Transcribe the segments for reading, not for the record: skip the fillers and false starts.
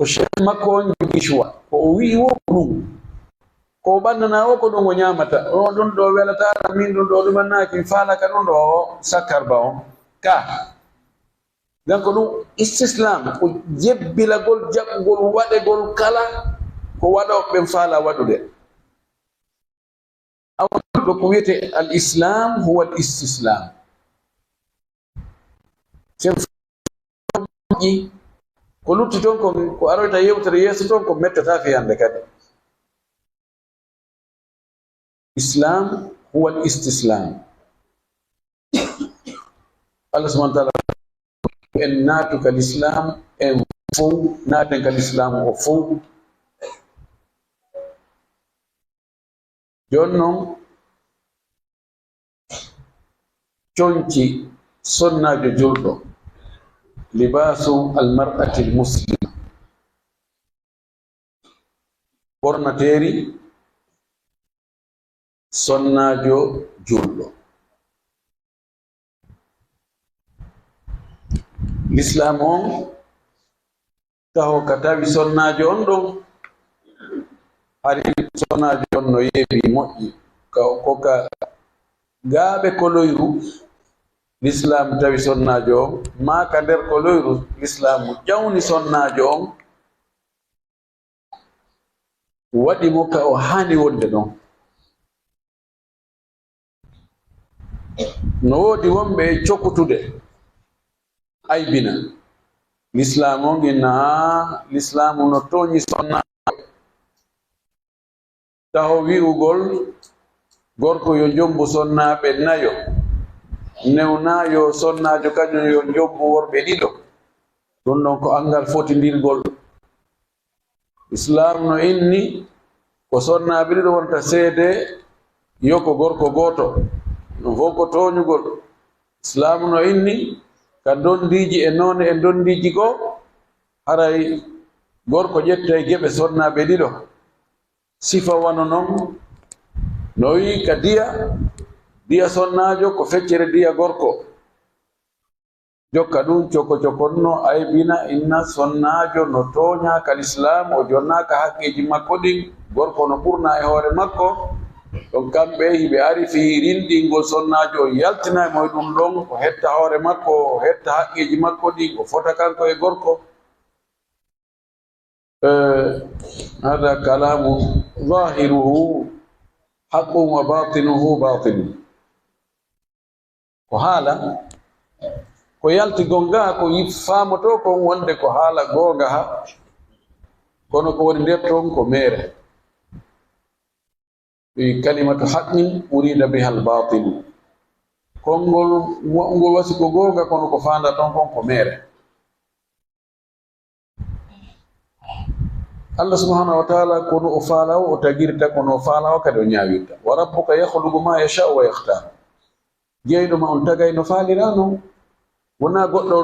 ko sheikh makko on jogi choix ko o wi wo ɗum ko ɓannana o ko ɗum o ñamata o ɗum ɗo welata min ɗum ɗo ɗumannaki falaka ɗum ɗo sakkarba on ka donc ɗum istislam ko jebbilagol jaɓgol waɗegol kala ko waɗoɓe faala waɗude awɗo ko wiyete al islam huwa al istislam ko lutti toon ko aroyta yewtere yeeso toon ko mettata fiyande kadi islam huwa al istislam allah subahana taala en naatu kal islam en fof naaten kal islam o fof joni noon coñci sonnajo julɗo libasu almar'ati almuslima ɓornateri sonnajo julɗo l'islam on taho ka tawi sonnajo on ɗon hari sonnajo on no yeewi moƴƴi koka gaaɓe koloyru l'islam tawi sonnajo on ma ka nder koloyru l'islam ƴawni sonnajo on waɗi mo ka o hani wonde ɗon no woodi wonɓe cokkutude aybina l'islam on inna l'islam no toñi sonnajo taho wi'ugol gorko yo jombu sonnaɓe nayo newna yo sonnajo kañum yo jombu worɓe ɗiɗo ɗum ɗon ko angal fotidirgol islam no inni ko sonnaɓe ɗiɗo wonta seede yo ko gorko goto no fof ko toñugol islam no inni ka dondiji e noone e dondiji ko haray gorko ƴetta e geɓe sonnaɓe ɗiɗo sifa wano noon no wi ka diya sonnajo ko feccere diya gorko jokka ɗum coko cokonno aybina inna sonnajo no toña kal islam o jonnaka haqqeji makko ɗin gorko no ɓurna e hoore makko ɗon kamɓe hiɓe ari fiirinɗingol sonnajo o yaltina e moye ɗum ɗon o hetta hoore makko o hetta haqqeji makko ɗin o fota kanko e gorko hada kalamu zahiruhu haqqun wa batinuhu batilun ko haala ko yalti gonga ko faamoto kon wonde ko haala gonga ha kono ko woni nder toon ko mere kalimatu haqqin urida biha albatil konngol ngol wasi ko gonga kono ko fanda toon kon ko mere Allah subhanahu wa ta'ala kono o faalawo o tagirta kono o faalawo kadi o ñaawirta wa rabbuka yakhluqu ma yasha'u wa yakhtar jeyɗo ma on tagay no faalirano wona goɗɗo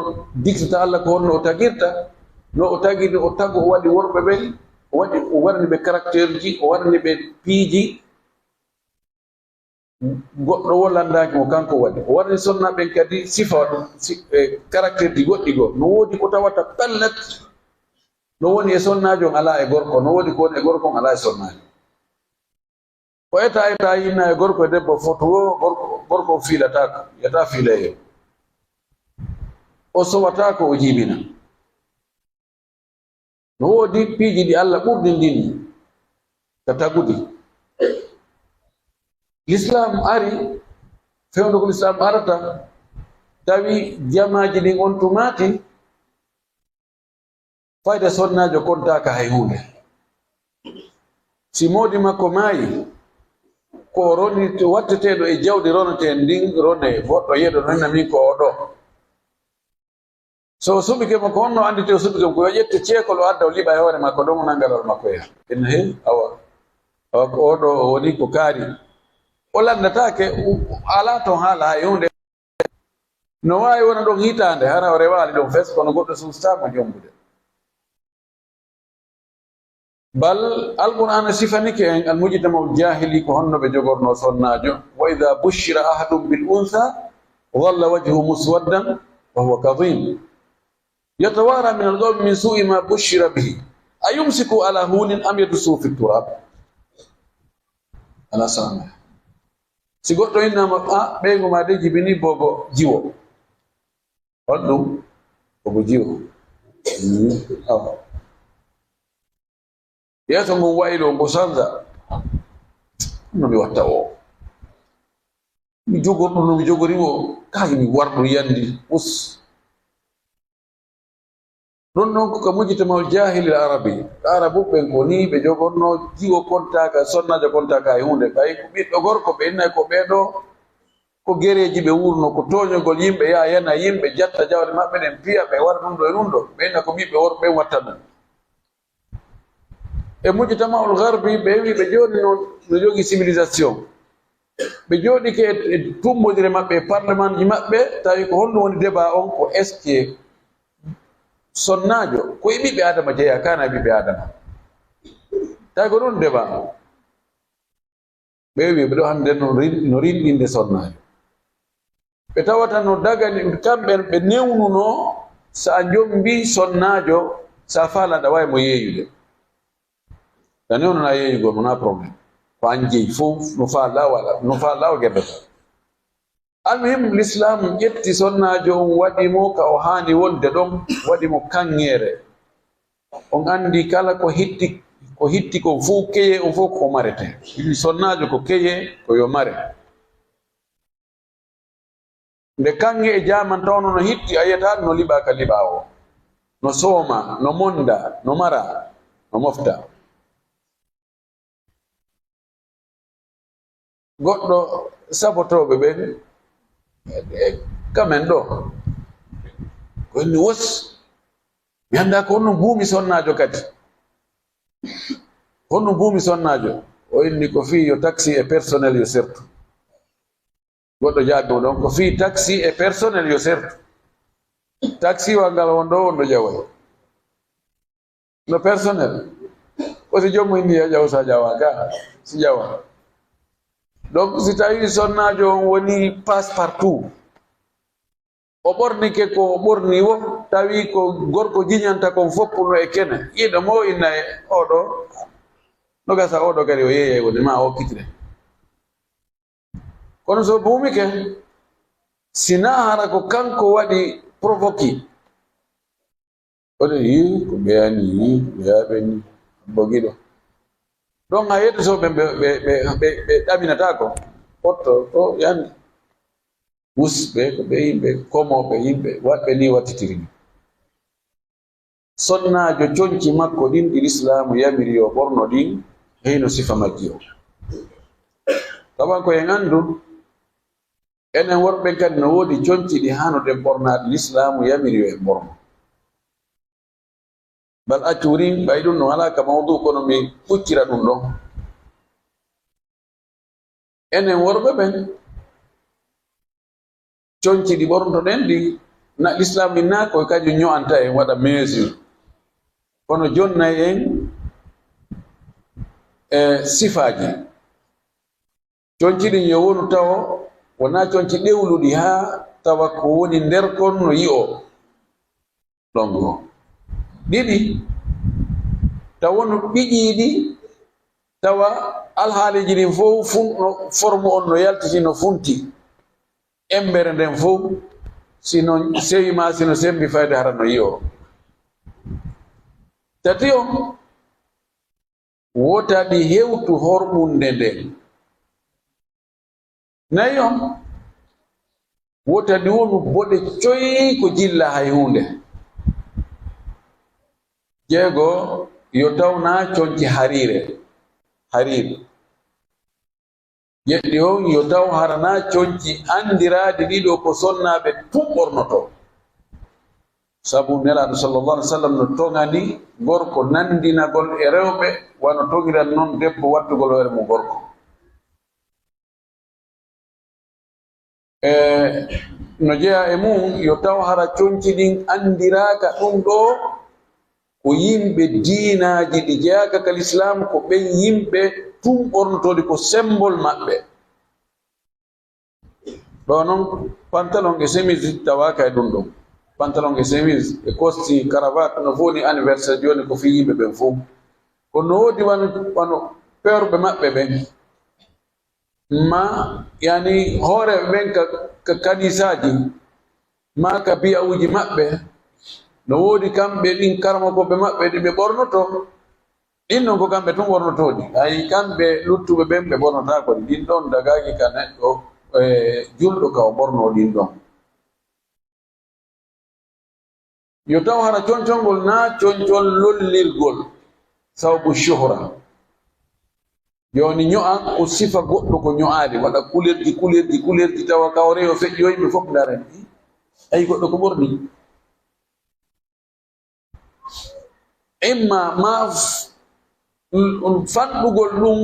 diktata Allah ko honno o tagirta no o tagiri o tago o waɗi worɓe ɓen o warni ɓe caractère ji o warni ɓe piiji goɗɗo wollandaki mo kanko waɗi o warni sonna ɓen kadi sifa ɗum caractère ji goɗɗi goo no woodi ko tawata pellet no woni e sonnajo ala e gorko no woodi ko woni e gorko ala e sonnajo ko eta yinna e gorko e debbo foto gorko fiilatako yata fiileyo o sowatako o jibina no woodi piiji ɗi Allah ɓurdi ndinni ka tagudi l'islam ari fewndo ko l'islam arata tawi jamaji ɗin on tumati fayda sonnajo kontaka hay hunde si modi makko maayi ko roni to watteteɗo e jawdi ronete ndin rone goɗɗo yeɗo nonna min ko oɗo so suɓike makko honno andite o suɓike ko yo ƴette ceekol o adda o liɓa e hoore makko ɗon o nangalol makko ya ene he awa ko oɗo woni ko kaari o landatake ala toon haala hay hunde no wawi wona ɗon hitande hara o rewali ɗon fes kono goɗɗo sustama jombude bal alqur'ana sifanike en almujtama jahili ko honno ɓe jogorno sonnajo wa idha bushira ahadum bil untha dhalla wajhu muswaddan wa huwa kadhim yatawara min al-ghawmi min su'i ma bushira bihi ayumsiku ala hunin am yadsu fi turab ala sama si goddo innama ɓeygu ma de jibini bobo jiwo hoɗɗum bobo jiwo yeso mum waylo mbo sanza no mi watta o mi jogorɗo no mi jogori o kayi mi warɗo yandi us non noon ko mujtama'ul jahil al arabi arabu ɓen ko ni ɓe jogorno jiwo kontaka sonnajo kontaka e hunde ɓay ko ɓiɓɓe gorko ɓe innayi ko ɓeeɗo ko gereji ɓe wurno ko toñogol yimɓe yaha yana yimɓe jatta jawle maɓɓe ɗen piya ɓe wara ɗum ɗo e ɗum ɗo ɓe inna ko ɓiɓɓe worɓe ɓen watta ɗum e mujtama'ul garbi ɓe wi ɓe jooɗi noon no jogi civilisation ɓe jooɗike e tummodire maɓɓe e parlement ji maɓɓe tawi ko honɗum woni débat on ko est ce que sonnajo ko e ɓiɓɓe adama jeeya kana e ɓiɓɓe adama tawi ko ɗum débat ɓe wi ɓeɗo hande no rinɗinde sonnajo ɓe tawata no dagani kamɓe ɓe newnuno sa jombi sonnajo sa falanɗa wawi mo yeeyude ta newnana yeeyugol wona probléme ko an jeeyi fof no faala wala no faala o gueddata almuhim l'islam ƴetti sonnajo on waɗimo ka o hani wonde ɗon waɗimo kanŋere on andi kala ko hitti ko fuu keye on fof ko marete sonnajo ko keye ko yo mare nde kanŋe e jaman tawno no hitti a yiyata no liɓa ka liɓa o no sooma no monda no mara no mofta goɗɗo sabotoɓe ɓen kamen ɗo ko inni wos mi anda ko honno buumi sonnajo kadi honno buumi sonnajo o inni ko fi yo taxi e personnel yo sertu goɗɗo jaabi mo ɗon ko fi taxi e personnel yo sertu taxi wa ngal won ɗo wonɗo jaway no personnel oti jommu inni ya jaw sa jawa ga si jawa donc si tawi sonnajo on woni passe partout o ɓornike ko o ɓorni wo tawi ko gorko jiñanta kon foppuno e kene yiɗo mo inna e oɗo no gasa oɗo kadi o yeeyay woni ma o kitire kono so buumike sina hara ko kanko waɗi provoqué oɗo yi ko ɓeyani ɓeyaɓeni bogiɗo ɗon ha yettotoɓe ɓe ɗaminata ko potto to yandi wusɓe ko ɓe yimɓe komoɓe yimɓe waɗɓe ni wattitiri sonnajo coñci makko ɗin ɗi l'islamu yamiri o ɓorno ɗin heyno sifa majji o tawan ko en andu enen worɓe kadi no woodi coñci ɗi hanude ɓornade l'islamu yamiri o en ɓorno bal accuri ɓay ɗum no ala ka mawdu kono mi ɓuccira ɗum ɗon enen worɓe ɓen coñci ɗi ɓornotoɗen ɗi na l'islam min na koye kañum ño'anta en waɗa mesure kono jonnayi en e sifaji coñci ɗin yo wonu tawa wona coñci ɗewluɗi ha tawa ko woni nder kon no yi'o ɗon go ɗiɗi tawa wonu ɓiƴiiɗi tawa alhaaliji ɗin fof funno forme on no yaltiti no funti embere nden fof sino sewi ma sino sembi fayde hara no yi'o tati o wotaɗi hewtu horɓunde nden nayi on wotaɗi wonu boɗe coyi ko jilla hay hunde jeego yo tawna coñci harire yeɗɗi on yo taw harana coñci andiraade ɗiɗo ko sonnaɓe tun ɓornoto sabu nelaɗo sallllahu alih w sallam no togani gorko nandinagol e rewɓe wano togiran noon debbo wattugol hoore mum gorko no jeeya e mum yo taw hara coñci ɗin andiraka ɗum ɗo ko yimɓe diinaji ɗi jeeyaka ka l'islam ko ɓen yimɓe tun ɓornotoɗi ko symbole maɓɓe ɗo noon pantalon e chemise tawaka e ɗum ɗon pantalon e chemise e costi cravate no voni anniversaire joni ko fi yimbe ben fu ko nodi wano perbe mabbe ben ma yani hore ben ka kadisaji ma ka biya uji mabbe no wodi kambe din karma ko be mabbe di be bornoto inno ko kambe tun bornotodi ay kambe luttube ben be bornota ko din don dagagi kan do juldo ka borno din don yo taw hara concongol na concol lollirgol sawbu shuhra yoni nyo'a ko sifa goddo ko nyo'ade wada kulerdi tawa kawre yo fejjoy be fop daren ay goddo ko borni imma ma fandugol dum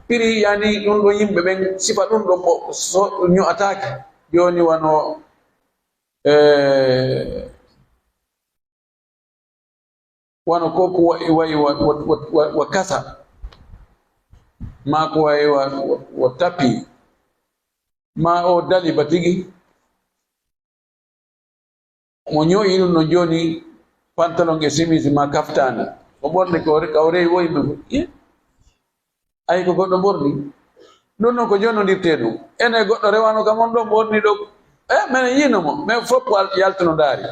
piri yani dum do yimbe ben sifa dum do so nyo'atake yoni wano wano koko wa kasa ma ko wa tapi ma o dali batigi mo nyoyi no joni pantalon e chemise ma kaftana o borne ko kawre woy be ay ko goddo borni non ko jono dirtedu ene goddo rewano kam on do borni do men yino mo men fop yaltuno dari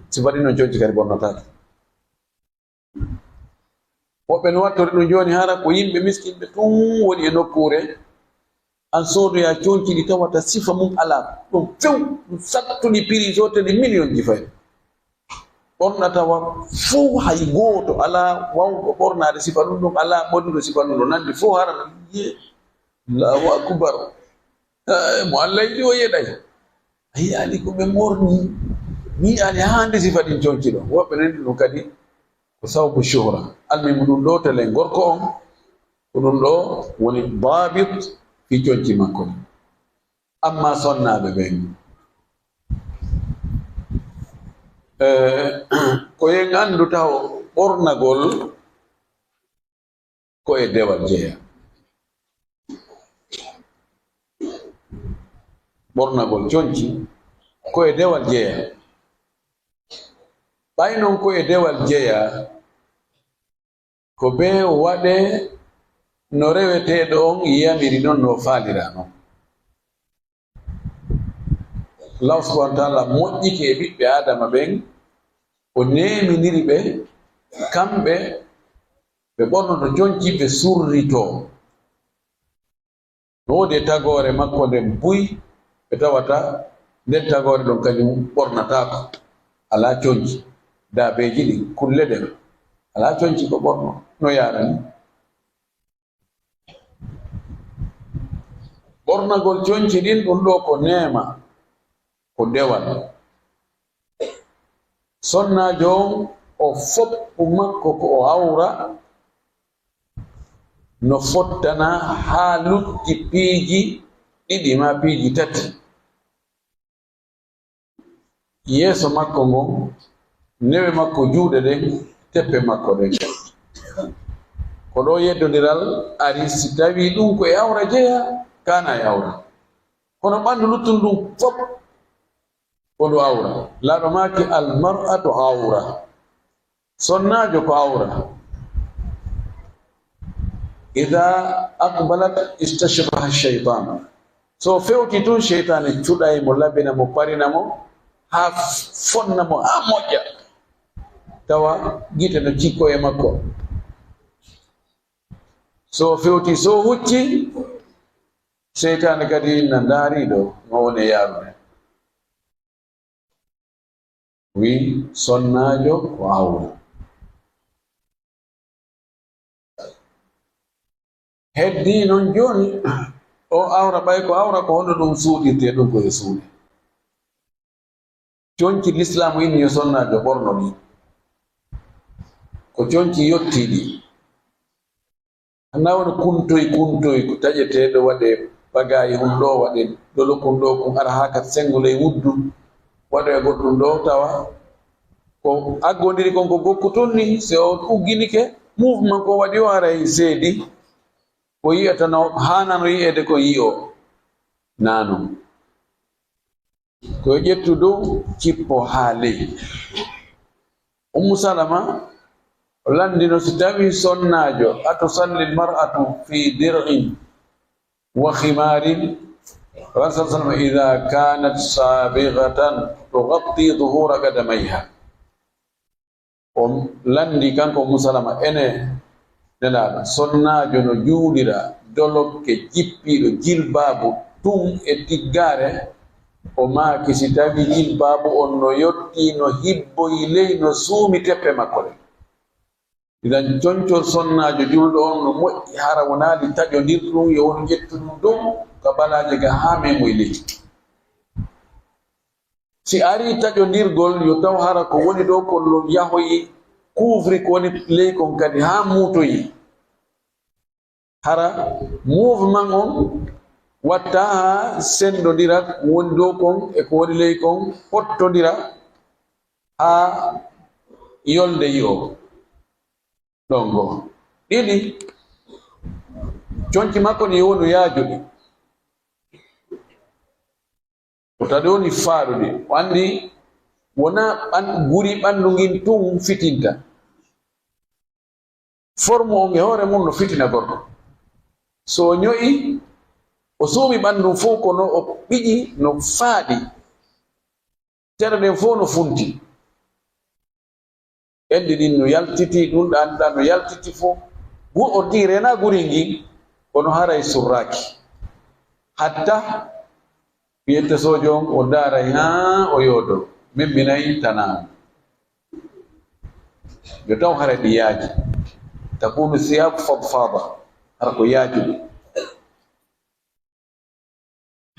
sifati no jonti kadi bonnata woɓɓe no wattori ɗum joni hara ko yimɓe miskinɓe tun woni e nokkure an soodoya conci ɗi tawata sifa mum ala ɗum few ɗum sattuni prix sotede million ji fayi ɓorna tawa fuu hay gooto ala wawɗo ɓornade sifa ɗum ɗum ala ɓonnuɗo sifa ɗum ɗo nandi fo hara ye allahu akbar mo allah yiɗi o yeɗay ayi ali ko ɓe morni ni ali hande sifa ɗin conci ɗo woɓɓe nandi ɗum kadi ko sawbu shuhra almimo ɗum ɗo telen gorko on ko ɗum ɗo woni babit fi conci makko amma sonnaɓe ɓen ko yen andu taw ɓornagol ko e dewal jeeya ɓornagol conci ko e dewal jeeya ɓay noon ko e dewal jeeya ko be waɗe no reweteɗo on yiyamiri noon no faalira noon Allah subhanahu wa ta'ala moƴƴike e ɓiɓɓe adama ɓen o neminiri ɓe kamɓe ɓe ɓornoto conci ɓe surrito no wodi tagore makko nden buy ɓe tawata nden tagore ɗon kañum ɓornatako ala conci daabeji ɗi kulle ɗen ala conci ko ɓorno no yarani ɓornagol conci ɗin ɗum ɗo ko neema ko dewal sonnajo on o foppu makko ko o awra no fottana ha lutti piiji ɗiɗi ma piiji tati yeeso makko ngon newe makko juuɗe ɗen teppe makko ɗen ko ɗo yeddodiral ari si tawi ɗum ko e awra jeeya kana e awra kono ɓandu luttun ɗum fop koɗo awra laaɗo maki almar'atu awra sonnajo ko awra ida aqbalat istashbaha shaytan so fewti tun sheytane cuɗay mo labina mo parina mo ha fonna mo ha moƴƴa tawa gite no cikko e makko so fewti so hucci sheytane kadi na ndaariɗo no woni yarude wi sonnajo ko awra heddi noon joni o awra ɓay ko awra ko hono ɗum suuɗirte ɗum koye suuɗe conci l'islam inni yo sonnajo ɓorno ɗi ko conci yottiɗi anna woni kuntoy ko taƴeteɗo waɗe bagayi hum ɗo waɗe dolokun ɗo kum ara ha kat sengole wuddu waɗo e goɗɗum ɗo tawa ko aggodiri konko gokku toon ni se o ugginike mouvement ko waɗi o aray seedi ko yiyata no hanano yiyede ko yi'o nanon ko ƴettu dow cippo haa ley. Salama landino so tawi sonnaajo atusalli almar'atu fi dir'in wa khimarin, rasul sallam idha kanat sabighatan tughatti dhuhura qadamayha. Landi kanko Salama ene nelaɗo sonnaajo no juulira dolokke jippiɗo jilbabu tum e tiggare o maaki si tawi jilbabu on no yotti no hibboyi ley no suumi teppe makko ɗe. Idan concol sonnaajo julɗo on no moƴƴi hara wonaali taƴondir ɗum yo won ƴettu ɗum dow ka balaje ga haa memoye ley. Si ari taƴondirgol yo taw hara ko woni ɗo ko no yahoyi couvri ko woni ley kon kadi haa muutoyi. Hara mouvement on watta haa senndondira ko woni dow kon e ko woni ley kon hottondira haa yolde yi'o ɗon goo. Ɗiɗi, conci makko ni wonu yaajuɗi o tadi woni faaɗuɗi o anndi wona guri ɓanndu ngin tun fitinta. Forme on e hoore mum no fitina gorko. So o ño'i o suumi ɓanndu fof kono o ɓiƴi no faaɗi tere ɗen fof no funti. Enɗi ɗin no yaltiti ɗum ɗanɗa no yaltiti fof o tirena guri ngin kono haray surraki hatta wiyette sojo on o daaray haa o yoodo memminayi tanamo yo taw hara ɗi yaaji takunu siyabu fadfada hara ko yaajuɗi.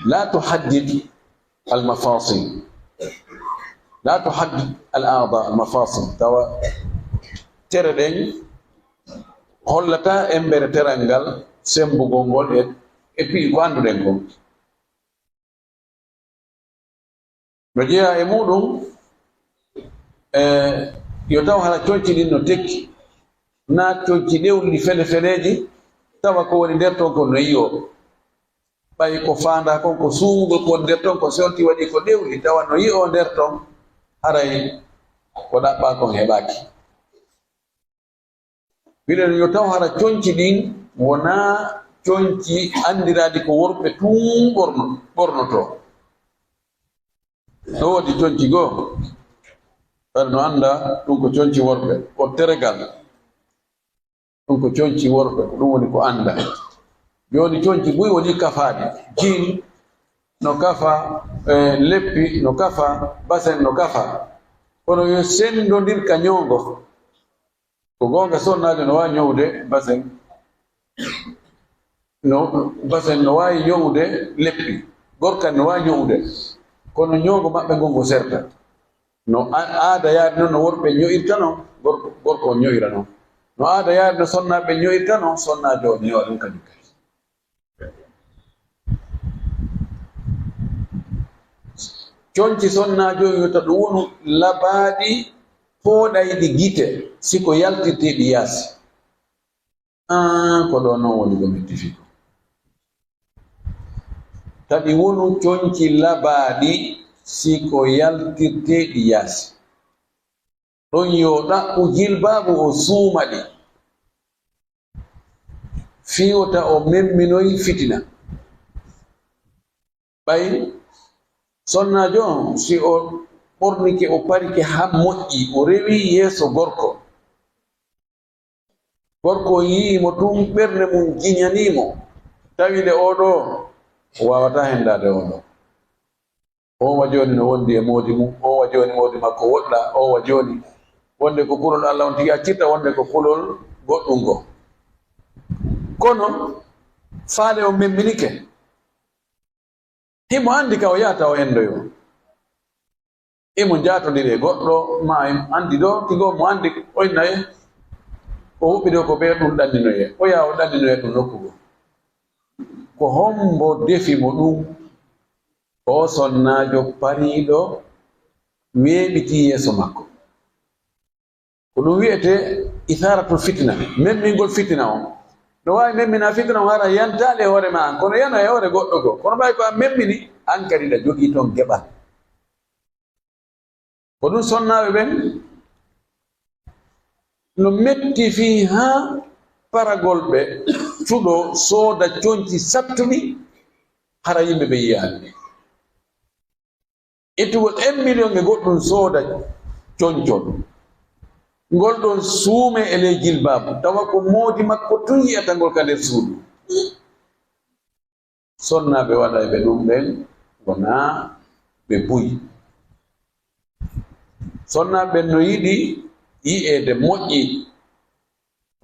La tuhaddid almafasil, la tuhaddid al-a'da al-mafasil. Tawa tere ɗen hollata embere teral ngal sembugol ngol e pi'i ko annduɗen kon. No jeeya e muɗum yo taw hara coñci ɗin no tekki na coñci ɗewɗi fele feleji tawa ko woni nder ton ko no yi'o ɓay ko faanda kon ko suumugol ko nder ton ko sonti waɗi ko ɗewɗi tawa no yi'o nder ton haray ko ɗaɓɓa kon heɓaki. Mbiɗen yo taw hara coñci ɗin wona coñci andiradi ko worɓe tun ɓornoto. No woodi coñci goo ɓeɗa no annda ɗum ko coñci worɓe ko teregal ɗum ko coñci worɓe ɗum woni ko annda. Joni coñci buy woni kafaɗi jin no kafa leppi no kafa basen no kafa kono yo senndodir ka ñoongo. Ko gonga sonnaajo no wawi ñowde basen no wawi ñowde leppi gorkan no wawi ñowde kono ñoongo maɓɓe ngongo serta no aada yaade noon no worɓe ño'irta noon gorko ño'ira noon no aada yaade no sonnaaɓe ño'irta noon sonnaajo o ño'a ɗum kadi. Coñci sonnaajo yota ɗum wonu labaaɗi pooɗayɗi gite siko yaltirteɗi yaasi. Ko ɗo noon woni ɗo mettifi ko taɗi wonu coñci labaaɗi siko yaltirteɗi yaasi. Ɗon yo ɗaɓɓu jilbaabu o suuma ɗi fiwota o memminoyi fitina. Ɓay sonnaajo on si o ɓornike o parike haa moƴƴi o rewi yeeso gorko yi'imo tun ɓernde mum jiñanimo tawide oɗo o wawata hendade oɗo. On wa joni no wondi e moodi mum, on wa joni moodi makko woɗɗa, on wa joni wonde ko kulol Allah on tigi accirta, wonde ko kulol goɗɗum ngo. Kono faale o memminike himo andi ka o yahata o endoyo imo jatodire goɗɗo ma andi ɗo tigo mo andi oynaye ko huɓɓi ɗo ko ɓe ɗum ɗanninoye o yaha o ɗanninoye ɗum nokkugo ko hombo defi mo ɗum o sonnaajo pariɗo weeɓiti yeeso makko ko ɗum wiyete itharatul fitna, memmingol fitina on. No wawi memmina fitina on hara yantaɗe hoore ma an kono yano e hoore goɗɗo go kono ɓay ko a memmini an kadi ɗa jogii toon geɓal ko ɗum sonnaɓe ɓen no metti fi ha paragol ɓe cuɗo sooda coñci sattuɗi hara yimɓe ɓe yiyani ittugol 1 million e goɗɗum sooda coñcol ngol ɗon suume e ley jilbabu tawa ko moodi makko tun yiyata ngol ka nder suudu sonnaɓe waɗa ɓe ɗum ɓen wona ɓe buyi sonnaɓe ɓen no yiɗi yi'ede moƴƴi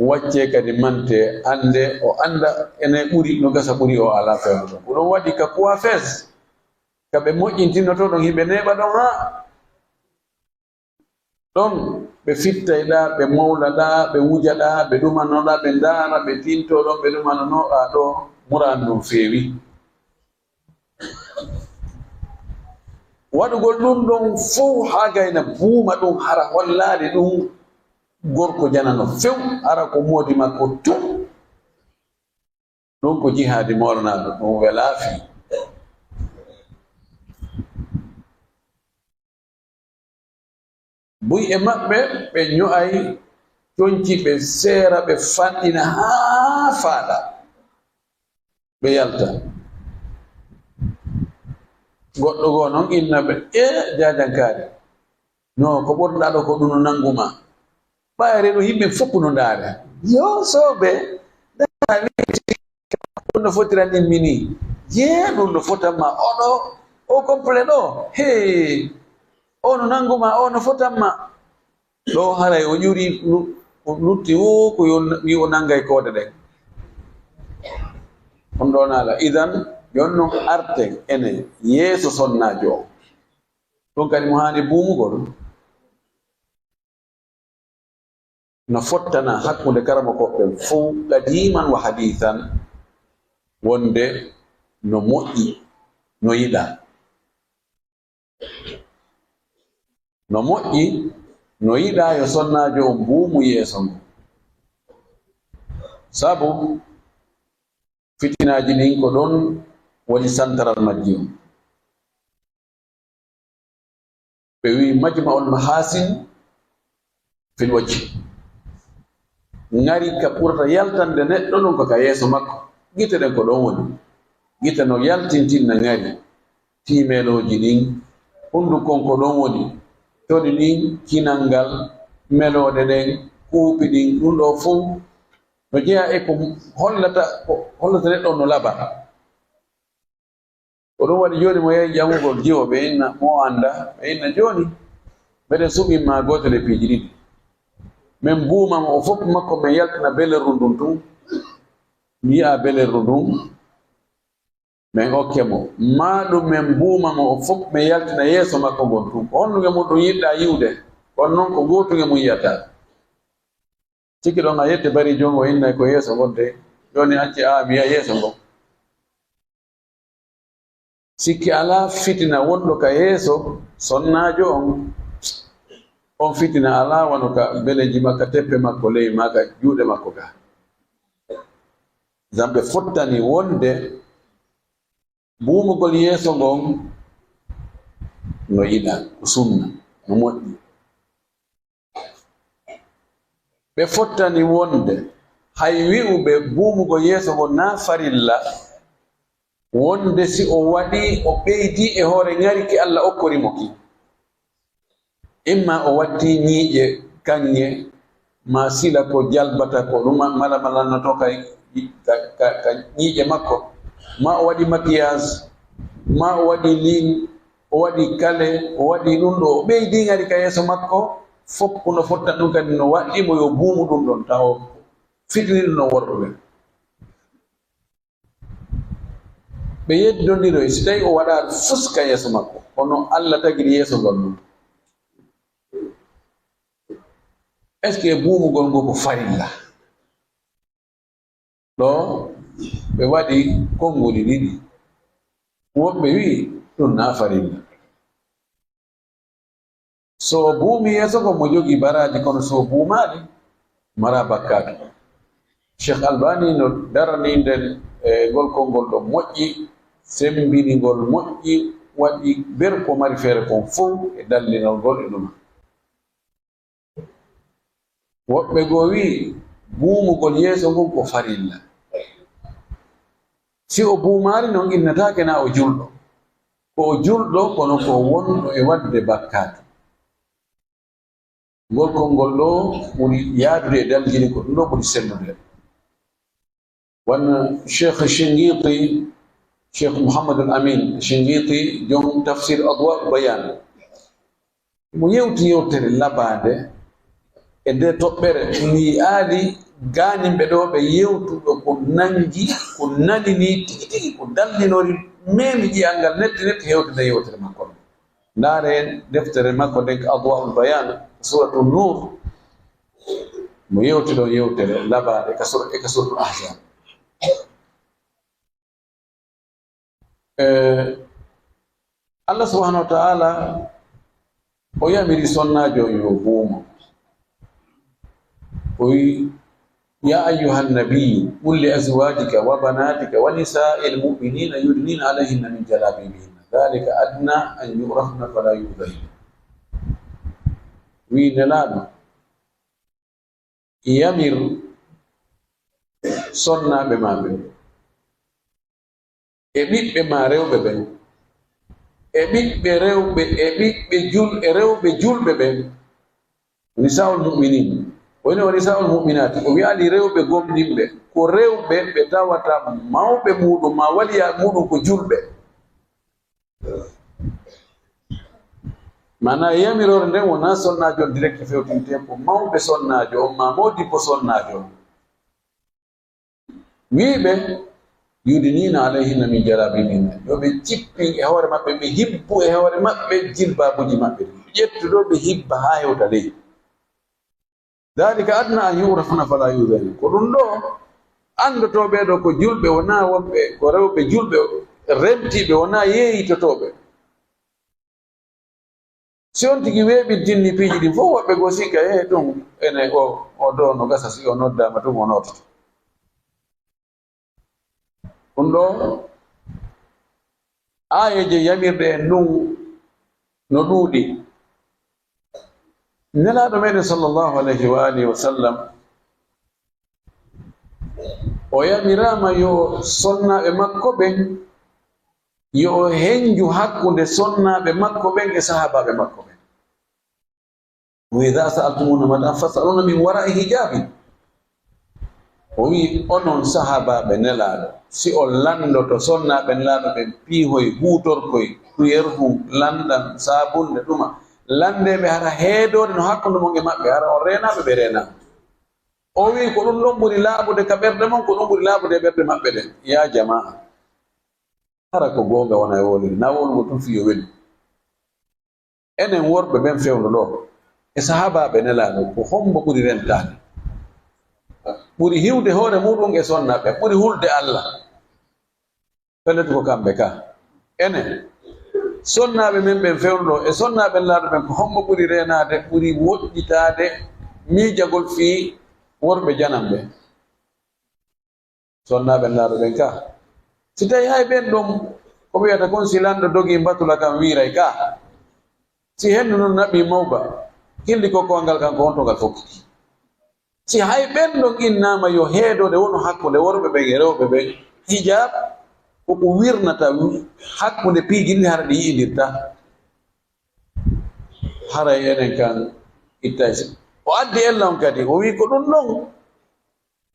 wacce kadi mante ande o anda ene ɓuri no gasa ɓuri o ala fewno ɗon ɗum waɗi ka coiffeuse kaɓe moƴƴintinoto ɗon yimɓe neɓa ɗon ha ɗon ɓe fittayɗa ɓe mawlaɗa ɓe wujaɗa ɓe ɗumanoɗa ɓe ndaara ɓe tinto ɗon ɓe ɗumananoɗa ɗo muran ɗum feewi waɗugol ɗum ɗon fof ha gayna buuma ɗum hara hollade ɗum gorko janano few ara ko moodi makko tun ɗum ko jihaadi mornaɗo ɗum welaafi buy e maɓɓe ɓe ño'ay coñci ɓe seera ɓe fanɗina haa faaɗa ɓe yalta goɗɗo goo noon innaɓe jajankaari no ko ɓorɗa ɗo ko ɗum no nanguma ɓayre ɗo yimɓe fof no ndaare yo sooɓe ɗum no fotiran mini jee ɗum no fotanma oɗo o complet ɗo he o no nanguma o no fotanma ɗo haray o ƴuri lutti wo ko wi o nangay koode ɗen on ɗon ala idan jonnon arten ene yeeso sonnajo o ɗum kadi mo haani buumugol no fottana hakkunde karama koɓɓe fof qadiman wa hadithan wonde no moƴƴi no yiɗa no moƴƴi no yiɗa yo sonnajo o buumu yeeso ngo sabu fitinaji ɗin ko ɗon woni santaral majji on ɓe wi majma'ul mahasin fil wajhi ngari ka ɓurata yaltande neɗɗo ɗum ko ka yeeso makko gite ɗen ko ɗon woni gite no yaltintinna ngari timeloji ɗin hundukon ko ɗon woni toɗi ɗin kinal ngal meloɗe ɗen kuuɓi ɗin ɗum ɗo fof no jeeya e ko hollata neɗɗo no laba ko ɗum waɗi joni mo yehi ƴamugol jiwo ɓe inna mo anda ɓe inna joni mbeɗen suɓinma gotel e piiji ɗiɗi min buumama o fof makko min yaltina belerru ndun tun mi yi'a belerru ndun min okkemo ma ɗum min buumama o fof min yaltina yeeso makko ngon tun ko honnuge mum ɗum yiɗɗa yiwde kono noon ko gotuge mum yiyata sikki ɗon a yette bari jon o innay ko yeeso ngon de joni acci a mi yiya yeeso ngon sikki ala fitina wonɗo ka yeeso sonnajo on fitina ala wano ka beleji makka teppe makko ley maka juuɗe makko ga zamɓe fottani wonde buumugol yeeso ngon no yiɗa ko sunna no moƴƴi ɓe fottani wonde hay wi'uɓe buumugo yeeso ngon na farilla wonde si o waɗi o ɓeydi e hoore ŋariki Allah okkorimo ki imma o watti ñiiƴe kanŋe ma sila ko jalbata ko ɗum mala malannoto ka ñiiƴe makko ma o waɗi maquillage ma o waɗi lin o waɗi kale o waɗi ɗum ɗo o ɓeydi ŋari ka yeeso makko fof no fotta ɗum kadi no waɗimo yo buumu ɗum ɗon taw fitini ɗum no worɓe ɓe ɓe yeddondiroy si tawi o waɗa fuska yeeso makko kono Allah tagiri yeeso ngol ɗum est ce que buumugol ngo ko farilla ɗo ɓe waɗi konnguli ɗiɗi woɓɓe wi ɗum na farilla so buumi yeeso ko mo jogi baraji kono so buumaɗi mara bakkatu Cheikh Albani no darani nden e ngol konngol ɗo moƴƴi sembini ngol moƴƴi waɗi berko mari feere kon fof e dallinol ngol e ɗuma. Woɓɓe goo wii buumugol yeeso ngon ko farilla. Si o buumaari noon innataake na o julɗo. Ko o julɗo kono ko wonɗo e waɗde bakkaatu. Ngol konngol ɗo ɓuri yaadude e daljini ko ɗum ɗo ɓuri sellude. Wanno Cheikh Shingiiti, Cheikh Muhammadul Amin Shingiiti jon tafsir Adwa'ul Bayan, mo yewti yewtere labaande e nde toɓɓere mi aali gaanimɓe ɗo ɓe yewtuɗo ko nangi ko nanini tigi tigi ko dallinori memi ƴiyal ngal netti hewtude yewtere makko ɗo. Ndaare deftere makko nden ko Adwa'ul Bayan suratu Nur, mo yewti ɗo yewtere labaande ka suratul Ahzab. Allah subhanahu wa ta'ala o yamiri sonnajo yo buumo. Oyi ya ayyuhan nabiyyu qul li azwajika wa banatika wa nisa'il mu'minina yudnina alayhinna min jalabibihinna dhalika adna an yu'rafna fala yu'dhayn. Wi nelaɗo yamir sonnaɓe maɓe e ɓiɓɓe ma rewɓe ɓen e ɓiɓɓe rewɓe e rewɓe julɓe ɓen, nisa'ul mu'minin woni o nisa'ul mu'minati, o wi'ali rewɓe gomɗinɓe ko rewɓe ɓe tawata mawɓe muɗum ma waliya muɗum ko julɓe. Mana yamirore nden wona sonnajo direct fewtinte ko mawɓe sonnajo on ma modi ko sonnajo on. Wiɓe yudinina alayhinna min jalabibihinna, yo ɓe cippin e hoore maɓɓe, ɓe hibbu e hoore maɓɓe jilbabuji maɓɓe, ƴettuɗo ɓe hibba ha hewta ley. Dhalika adna an yurafna fala yudhani, ko ɗum ɗo andotoɓe ɗo ko julɓe wona wonɓe ko rewɓe julɓe remtiɓe wona yeeyitotoɓe. Si on tigi weeɓi dinni piiji ɗin fof woɓɓe go sikka ɗum ene o ɗo no gasa si o noddama tum o nototo. Ɗum ɗo ayeje yamirɗe en ɗum no ɗuuɗi. Nelaɗo meɗen sallallahu alayhi wa alihi wa sallam o yamirama yo sonnaɓe makko ɓen yo henju hakkunde sonnaɓe makko ɓen e sahabaɓe makko ɓen. Wa idha sa'altumuna mata'an fas'aluna min wara'i hijabin. O wi onon sahabaɓe nelaɗo, si on landoto sonnaɓe nelaɗo ɓen piihoy huutorkoy tuyerhu lanɗan sabunde ɗuma landeɓe hara heedode no hakkunde mon e maɓɓe, hara on renaɓe ɓe renama. O wi ko ɗum ɗon ɓuri laaɓude ka ɓerde mon, ko ɗum ɓuri laaɓude e ɓerde maɓɓe ɗen. Ya jama'a, hara ko goonga wona e woliri, na wolugo tum fiyo weli. Enen worɓe ɓen fewno ɗo e sahabaɓe nelaɗo ko hombo ɓuri rentade, ɓuri hiwde hoore muɗum e sonnaɓe, ɓuri hulde Allah. Pelletu ko kamɓe ka. Enen sonnaɓe men ɓen fewno ɗo e sonnaɓe nelaɗo ɓen ko hombo ɓuri renade, ɓuri woɗɗitade miijagol fii worɓe janam ɓe. Sonnaɓe nelaɗo ɓen ka si tawi hay ɓen ɗum ko wiyata kon si lanɗo dogi mbatula kam wiiray ka, si hendu noon naɓi mawba hilli kokkogal kan ko wonto ngal fokkiti. Si hay ɓen ɗon innama yo heedode wono hakkunde worɓe ɓen e rewɓe ɓen hijab, koko wirnata hakkunde piijinni hara ɗi yi'indirta. Haray enen kan ittay o addi ella on kadi o wi ko ɗum ɗon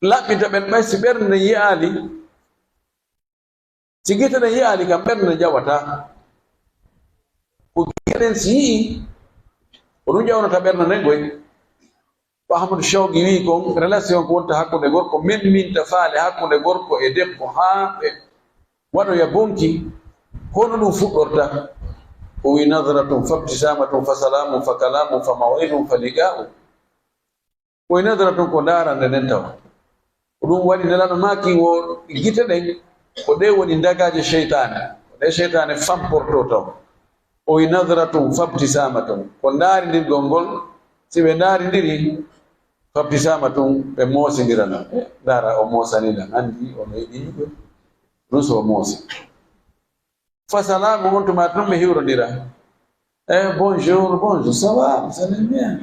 laɓɓita ɓen ɓay si ɓernde yi'ali, si gite ɗen yi'ali kam ɓernde jawata. Ko giɗen si yi'i ko ɗum ƴawnata ɓernde nden goy. Ko Ahmadu Shawqi wi kon relation ko wonta hakkunde gorko memminta faale hakkunde gorko e debbo haa ɓe waɗoya bonki, hono ɗum fuɗɗorta. O wi nadratun fa ibtisamatun fa salamun fa kalamun fa maw'idun fa liqa'u. O wi nadratun ko ndaarande nden tawa ko ɗum waɗi nelaɗo maki wo gite ɗen ko ɗe woni dagaje cheytane, ko ɗe cheytane famporto taw. O wi nadratun fa ibtisamatun ko ndaarindirgol ngol, si ɓe ndaarindiri fa ibtisamatun ɓe moosindirana. Ndaara o moosanina andi ono yiɗi ɗum so o moosi. fa salamu on tuma ɗum ɓe hiwrodira bonjour ça va vous allez bien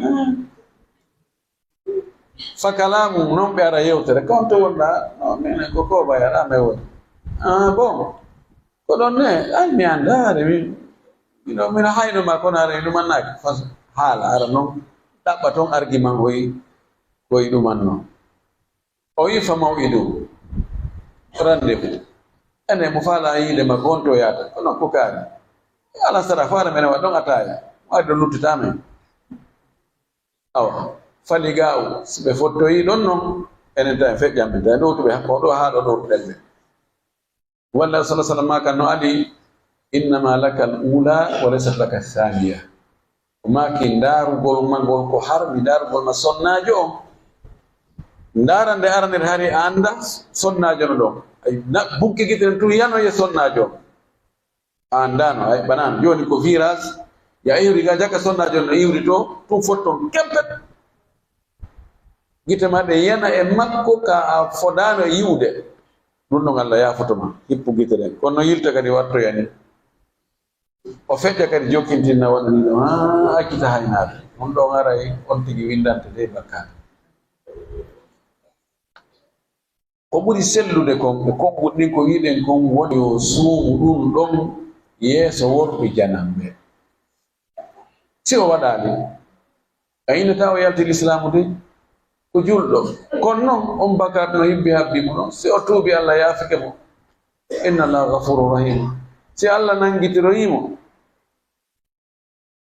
fa kalamu non ɓe ara yewtere kon to wonɗa non minen ko koba yaɗa woni bon ko ɗon ne ay mi andare min haynoma kono ara ɗumannaki fa haala ara noon ɗaɓɓa toon argument koye ɗumanno o wi fa maw'idu rendez-vous ene mo faala yiide makko on to yaata kono ko kaari ala sara faara mene wa ɗon ataya waɗi ɗon luttitamen awa fali ga o so ɓe fottoyi ɗon noon enen tan feƴƴamɓe tan ɗowtuɓe hakko ɗo haa ɗo ɗowtuɗelɓe walla sala sallam ma kan no adi innama laka al ula wa laysat laka thaniya o maki ndaarugol ma ngol ko harmi ndaarugol ma sonnajo on ndaarande aranede hari a anda sonnajo no ɗon bukki giten tu yanoye sonnajo a andano ay ɓanan joni ko virage ya iwri ga jakka sonnajo no iwri to tum fotton kempet gite maɗe yana e makko ka a fodano e yiwde ɗum ɗon Allah yafotoma hippu gite ɗen kono yilta kadi wattoyani o feƴƴa kadi jokkintinna waɗani ɗum accita haynade ɗum ɗon aray on tigi windante de bakkade ko ɓuri sellude kon ɓe konɓuɗɗin ko yiɗen kon woni o suumu ɗum ɗon yeeso worɓe janamɓe si o waɗali a yinata o yalti l'islamu de ko julɗo kono noon on bakar no yimɓe habbimo noon si o tuubi Allah yaafike mo inna Allah gafuru rahim si Allah nangitiroyimo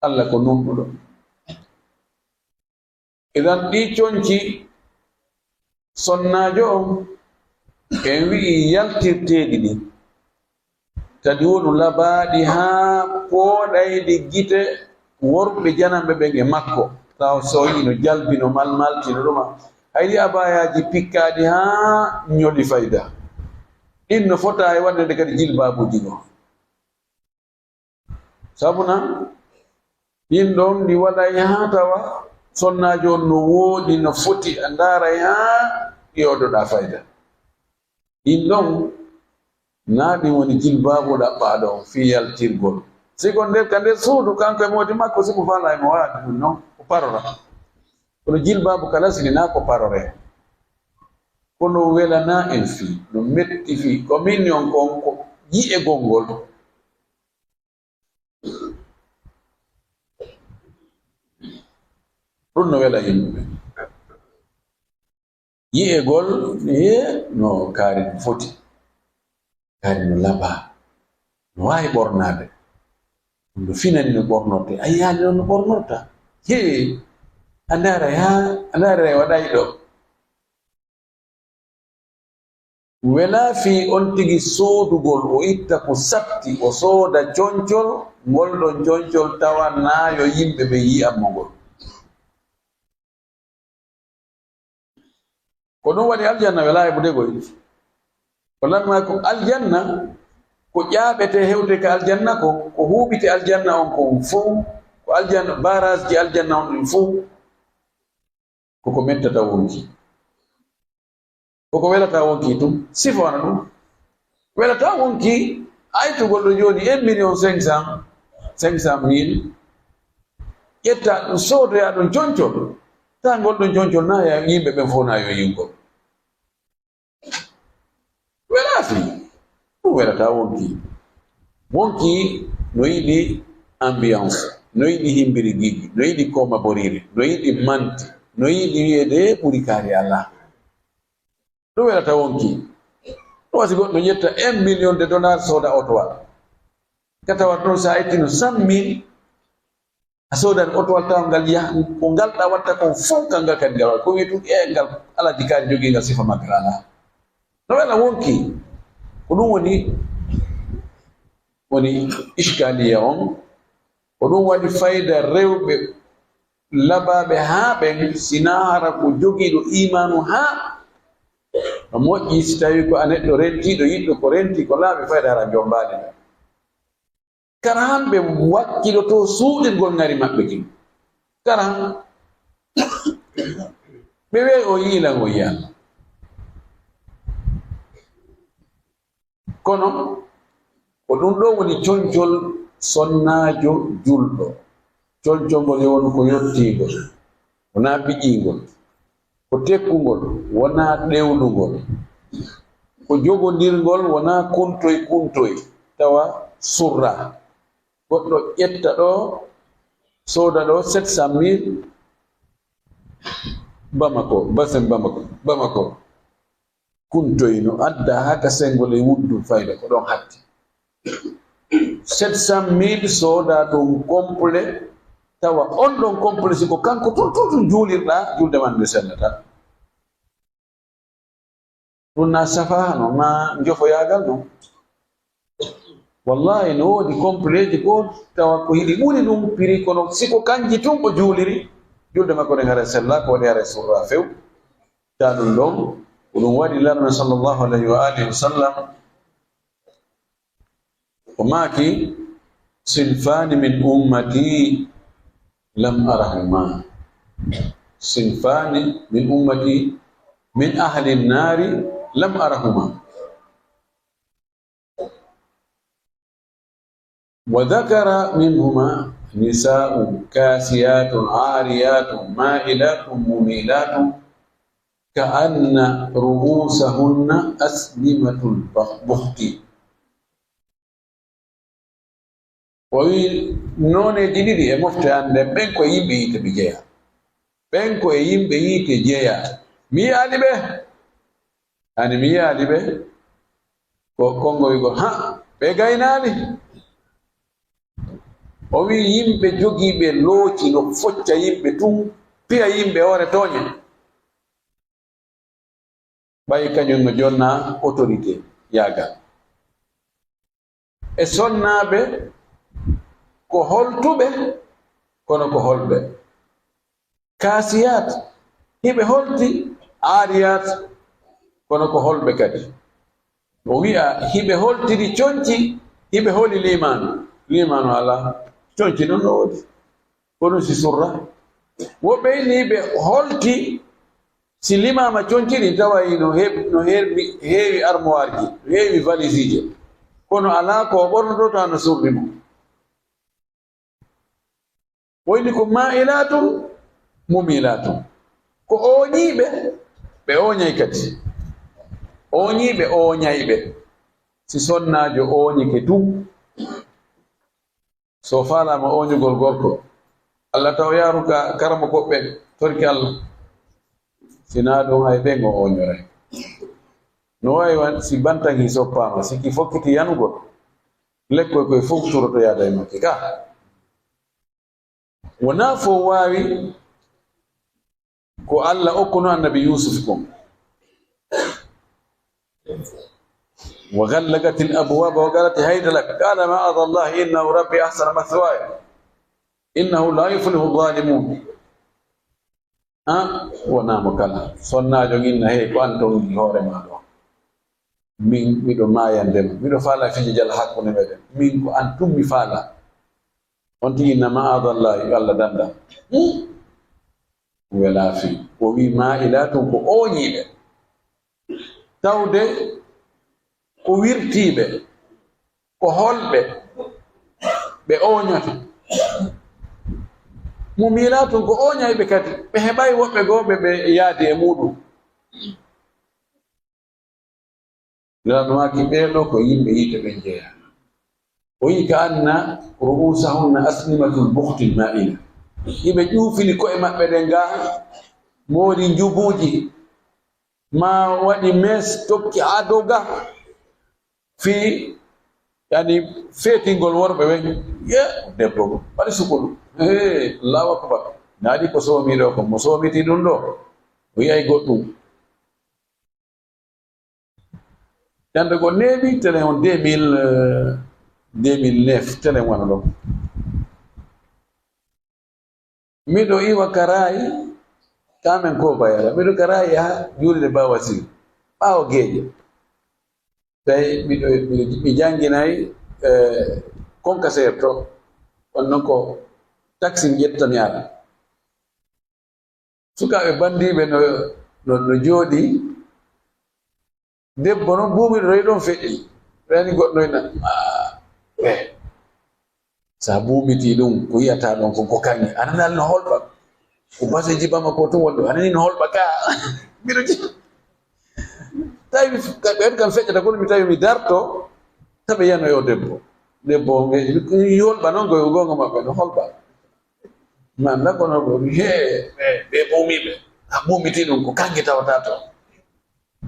Allah ko numɗuɗo idan ɗi coñci sonnajo on en wi'i yaltirteɗi ɗi kadi wonu labaɗi haa pooɗayɗi gite worɓe janamɓe ɓen e makko taw soyino jalbino malmaltino ɗuma hayɗi abayaji pikkaɗi haa ñoɗi fayda ɗin no fota e waɗnede kadi jilbabuji go sabuna ɗin ɗon ɗi waɗay haa tawa sonnajo on no wooɗi no foti a ndaray haa yodoɗa fayda ɗin ɗon naaɗi woni jilbabu ɗaɓɓaɗo on fi yaltirgol sigo nder ka nder suudu kanko e modi makko siko fala emo waɗi ɗum noon ko parora kono jilbabu kala sini na ko parore kono welana en fi no metti fi komin on konko yi'e gongol ɗum no wela yimɓe yi'egol no kaari no foti kaari no laba no wawi ɓornade ɗum no finani no ɓornorte a yiyani noon no ɓornorta a ndaara waɗay ɗo wela fi on tigi soodugol o itta ko satti o sooda coñcol ngol ɗon coñcol tawa naayo yimɓe ɓe yi'ammo ngol ko ɗum waɗi aljanna wela e budegoy ko lanma ko aljanna ko ƴaaɓete hewde ka aljanna ko huuɓite aljanna on ko fof ko aljanna barage ji aljanna on ɗum fof koko mettata wonki koko welata wonki tum sifana ɗum welata wonki aytugol ɗo joni 1,500,000 ƴetta ɗum soodoya ɗum coñcol ta ngol ɗon coñcol na ya yimɓe ɓen fof na yo yingol welati ɗum welata wonki no yiɗi ambiance no yiɗi himbiri gigi no yiɗi koma borire no yiɗi manti no yiɗi wiyede ɓuri kaari Allah ɗum welata wonki ɗum wasi goɗɗo ƴetta 1,000,000 de dollars sooda otowal katawat ɗon sa ittino 100,000 a soodani otowal tawa ngal yaha ko ngalɗa watta kon fof kangal kadi ngal waɗa ko wiye ɗum ngal ala dikaari jogingal sifa maggal ala no wela wonki ko ɗum woni iskaliya on ko ɗum waɗi fayda rewɓe labaɓe haa ɓen sina hara ko jogiiɗo imanu haa no moƴƴi si tawi ko a neɗɗo rentiɗo yiɗɗo ko renti ko laaɓi fayda hara jombaɗe kara hamɓe wakkilo to suuɗirgol ngari maɓɓe kin kara ɓe weyi o yiilan o yiyan kono ko ɗum ɗo woni coñcol sonnaajo julɗo. Coñcongol yowno ko yottiingol wonaa piƴiingol, ko tekkungol wonaa ɗewlungol, ko jogondirgol wonaa kuntoy tawa surra. Goɗɗo ƴetta ɗo sooda ɗo 700,000 Bamako kuntoy no adda haka sengol e wuddu fayda ko ɗon hatti 700,000 sooda ɗum complet tawa on ɗon complet siko kanko tun juulirɗa julde man nde sennata. ɗum na safahano ma njofoyagal non. wallahi no woodi complet ji ko tawa ko yiɗi ɓuri ɗum piri kono siko kanji tun ko juuliri julde makko ɗe hara sella ko waɗi hara surra few ta ɗum ɗon ko ɗum waɗi larna sallllahu alayhi wa alihi wa sallam ko maaki sinfani min ummati lam arahuma, sinfani min ummati min ahli nnari lam arahuma. wa dhakara minhuma nisa'u kasiyatun ariyatun ma'ilatun mumilatun ka'anna ru'usahunna aslimatul bukhti. o wi nooneji ɗiɗi e mofte hande ɓen ko yimɓe yiite ɓe jeeya, ɓen ko e yimɓe yiite jeeya. mi yiyaali ɓe ani mi yiyaali ɓe ko kongo wigo ha ɓe gaynaali. o wi yimɓe jogiiɓe looci no focca yimɓe tun piya yimɓe hoore tooñe ɓay kañum no jonna autorité yaagal. e sonnaaɓe ko holtuɓe kono ko holɓe, kasiyat hiɓe holti, ariyat kono ko holɓe kadi. o wi'a hiɓe holtiri coñci, hiɓe holi limanu ala coñci ɗon no woodi ko ɗum si surra. woɓɓe inni hiɓe holti si limama coñciɗi tawayi no heewi armoire ji, no heewi valise je, kono ala ko ɓornoto ta no surri mo. woyni ko ma'ilatum mumilatum, ko oñiiɓe ɓe oñay kadi, oñiiɓe oñayɓe. si sonnaajo oñike tun so faalama oñugol gorko allah taw yaaru ka karama goɓɓe torki allah sina ɗum hay ɓen o oñoray. no wawi wan si bantangi soppama siki fokkiti yanugol lekkoy koye fof turoto yaada e makke ka. wona fo waawi ko allah okkuno annabi yusuf kon. wa ghallagati l abwaba wa galati hayda lak qala ma'ada allahi innahu rabbi ahsana mathwaya innahu la yuflihu dhalimun. wonamo kala sonnaajo ginna hey ko an ton hoore ma ɗo, min miɗo mayandema, miɗo faala fiji jala hakkunde meɗen, min ko an tummi faala. on tigi na ma'adallahi Allah danda wela fi. o wi ma'ilatun ko oñiɓe tawde ko wirtiɓe ko holɓe ɓe oñote. mumilatun ko oñayɓe kadi ɓe heɓay woɓɓe goɓe ɓe yaadi e muɗum. lanmaki ɓeɗo ko yimɓe yiite ɓe jeeya. o yi ka anna ru'usahunna aslimatul bukhtil ma'ina, hiɓe ƴuufili ko'e maɓɓe ɗen ga moori njubuuji ma waɗi mes tokki haa dow ga fi yani feetingol worɓe ɓe. ye debbo waɗi sukolu allahu akbar naaɗi ko soomiɗo ko mo soomiti ɗum ɗo o yiyay goɗɗum. ñande go neeɓi télé on 2009 télé wona ɗo. miɗo iwa karayi kamen ko bayala, miɗo karayi ha juulide bawasir ɓaawo geeƴe tawi mi jannginayi concaser to onno ko taxi ƴettami ala. sukaaɓe bandiɓe no jooɗi, debbo noon buumiɗo royi ɗon feƴƴi rani goɗɗoyna sa buumiti ɗum ko yiyata ɗon ko kanŋe ananal no holɓa ko base jibama ko to wonɗo anani no holɓa ka mbiɗo ji tawi ɓen kam feƴƴata kono mi tawi mi darto taɓe yanoyo debbo yolɓa noon koye gonga maɓɓe no holɓa ma anda kono ɓe ɓuumiɓe ha ɓuumiti ɗum ko kanŋe tawata to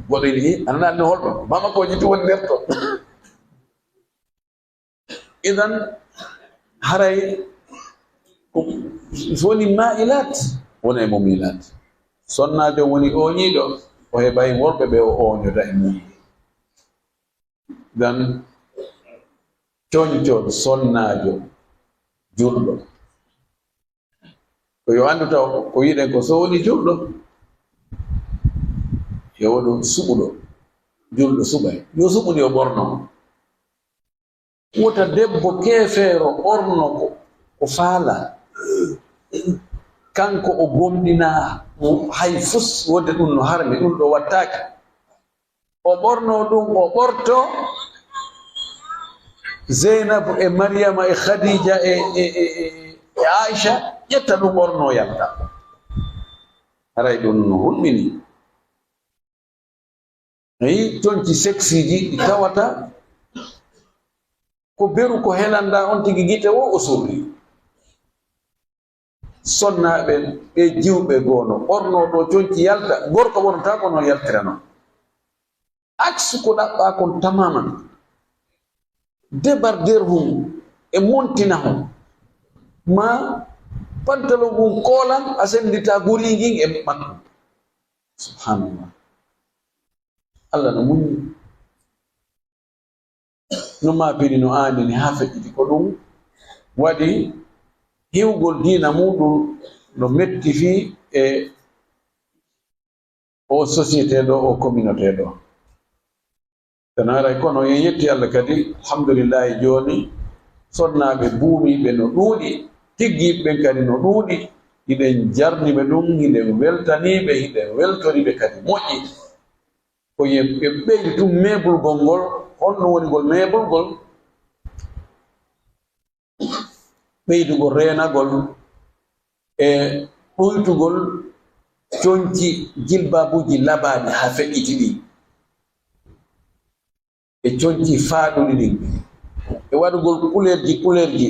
goɗo ni ananal no holɓa mama ko jiti woni nder to idan haray so woni ma'ilat wona e mumilat sonnajo woni oñiɗo o heɓay worɓe ɓe o oñoda e mum dan coñcol sonnajo julɗo ko yo andu taw ko yiɗen ko so woni julɗo yo woɗo suɓuɗo julɗo suɓay yo suɓuni o ɓorno wota debbo keefeero ɓorno ko faala kanko o gomɗina hay fus wonde ɗum no harmi ɗum ɗo wattake o ɓorno ɗum o ɓorto Zeinabu e Mariama e Khadija e Aisha ƴetta ɗum ɓorno yalta haray ɗum no hulɓini ayi tonci sexiji ɗi tawata ko beru ko helanda on tigi gite o surri sonnaɓe ɓe jiwɓe goono ɓorno ɗo conci yalta gorko wonata ko no yaltira noon aksu ko ɗaɓɓa kon tamaman débarderhum e montina hum ma pantalon mum koolan a sendita gurigin e ɓanɗum subhanallah Allah no muñi no mapini no andini ha feƴƴiti ko ɗum waɗi hiwgol diina muɗum no metti fi e o société ɗo o communauté ɗo tan haray kono en yetti Allah kadi alhamdulillahi joni sonnaɓe buumiɓe no ɗuuɗi tiggiɓɓen kadi no ɗuuɗi hiɗen jarniɓe ɗum hiɗen weltaniɓe hiɗen weltoriɓe kadi moƴƴi ko ɓe ɓeydi tum meɓulgol ngol honno woni ngol meɓulgol ɓeydugol renagol e ɗoytugol conci jilbabuji labaɗi ha feƴƴiti ɗi e conci faaɗuɗi ɗin e waɗugol kulerji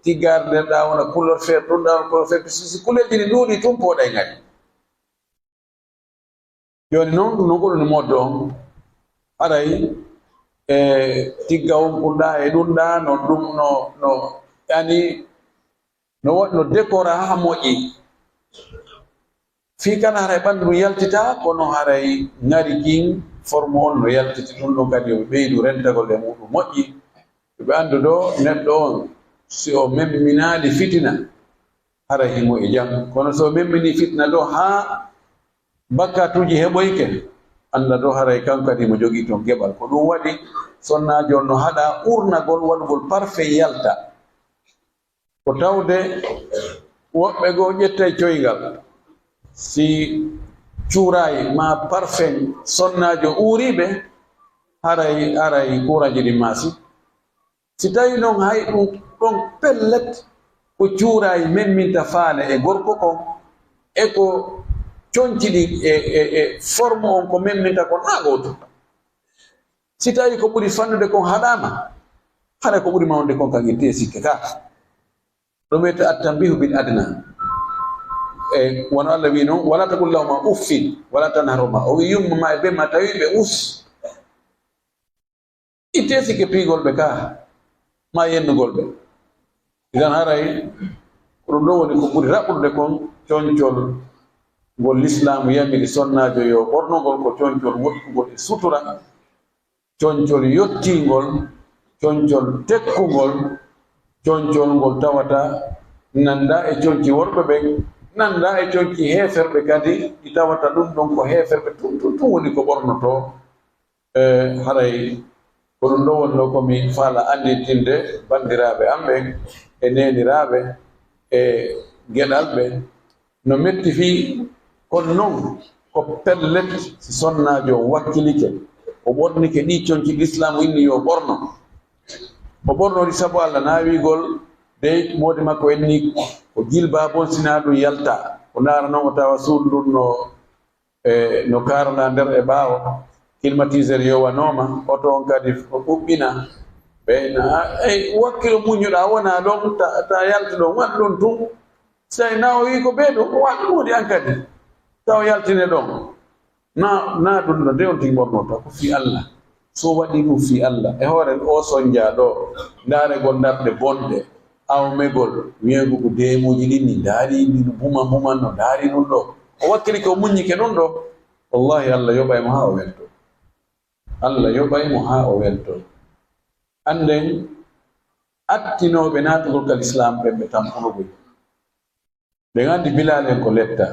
tiggardeɗa wona couleur feere ɗum ɗa couleur feere si kulerji ɗi ɗuuɗi tum pooɗay ngadi joni noon ɗum no goɗɗo no moddo on aray e tigga on ɓurɗa e ɗumɗa no ɗum no yani no décora ha moƴƴi fi kana haray ɓandu ɗum yaltita kono haray ngari kin forme on no yaltiti ɗum ɗon kadi yoɓe ɓeydu rentagol e muɗum moƴƴi yoɓe andu ɗo neɗɗo on si o memminali fitina haray himo e jam kono so memmini fitina ɗo ha bakkatuji heɓoyke anda ɗo haray kanko kadi mo jogui toon geɓal ko ɗum waɗi sonnajo no haɗa urnagol waɗugol parfait yalta ko tawde woɓɓe goo ƴettay coyngal si cuurayi ma parfait sonnajo uuriɓe haray kuraji ɗi maasi si tawi noon hay ɗum ɗon pellet ko cuurayi memminta faane e gorko kon e ko conci ɗi e forme on ko memminta kon na gooto si tawi ko ɓuri fannude kon haɗama hara ko ɓuri mawde kon kan itte sikke ka ɗum wiyete attanbihu bil adna e wono Allah wi noon wala taqul lahuma uffin wala tanharuma o wi yummama e bemma tawi ɓe us itte sikke piigol ɓe ka ma yennugol ɓe idan haray ko ɗum ɗo woni ko ɓuri raɓɓude kon coñcol ngol l'islamu yamiri sonnajo yo ɓornogol ko coñcol woɗɗugol e sutura coñcol yottingol coñcol tekkugol coñcol ngol tawata nanda e coñci worɓe ɓe nanda e coñci heeferɓe kadi ɗi tawata ɗum ɗon ko heeferɓe tum woni ko ɓornoto haray ko ɗum ɗo wonno komi faala anditinde bandiraɓe amɓe e neniraɓe e geɗal ɓe no metti fi kono noon ko pellet si sonnajo wakkilike o ɓornike ɗi coñci l'islam inni yo ɓorno o ɓornori sabu Allah naawigol dey modi makko enni o jilba bon sina ɗum yalta o ndaara noon o tawa suudu ɗum no karana nder e ɓaawo climatiseur yowanoma oto on kadi o ɓuɓɓina ɓeyna wakkilo muñuɗa wona ɗon ta yalta ɗon waɗ ɗon tun so tawi na o wi ko ɓee ɗum waɗ ɗum woodi an kadi taw yaltine ɗon na ɗum ɗo nde on tigi ɓornoto ko fi Allah so waɗi ɗum fi Allah e hoore o soñja ɗo ndaaregol darɗe bonɗe awmegol wiyeego ko deemuji ɗin ni ndaari ɗi buma no ndaari ɗum ɗo o wakkili ko muññike ɗum ɗo wallahi Allah yoɓaymo haa o welto Allah yoɓaymo haa o welto anden attinoɓe naatugol kal islam ɓen ɓe tampunoɓe ɓe gandi Bilal en ko letta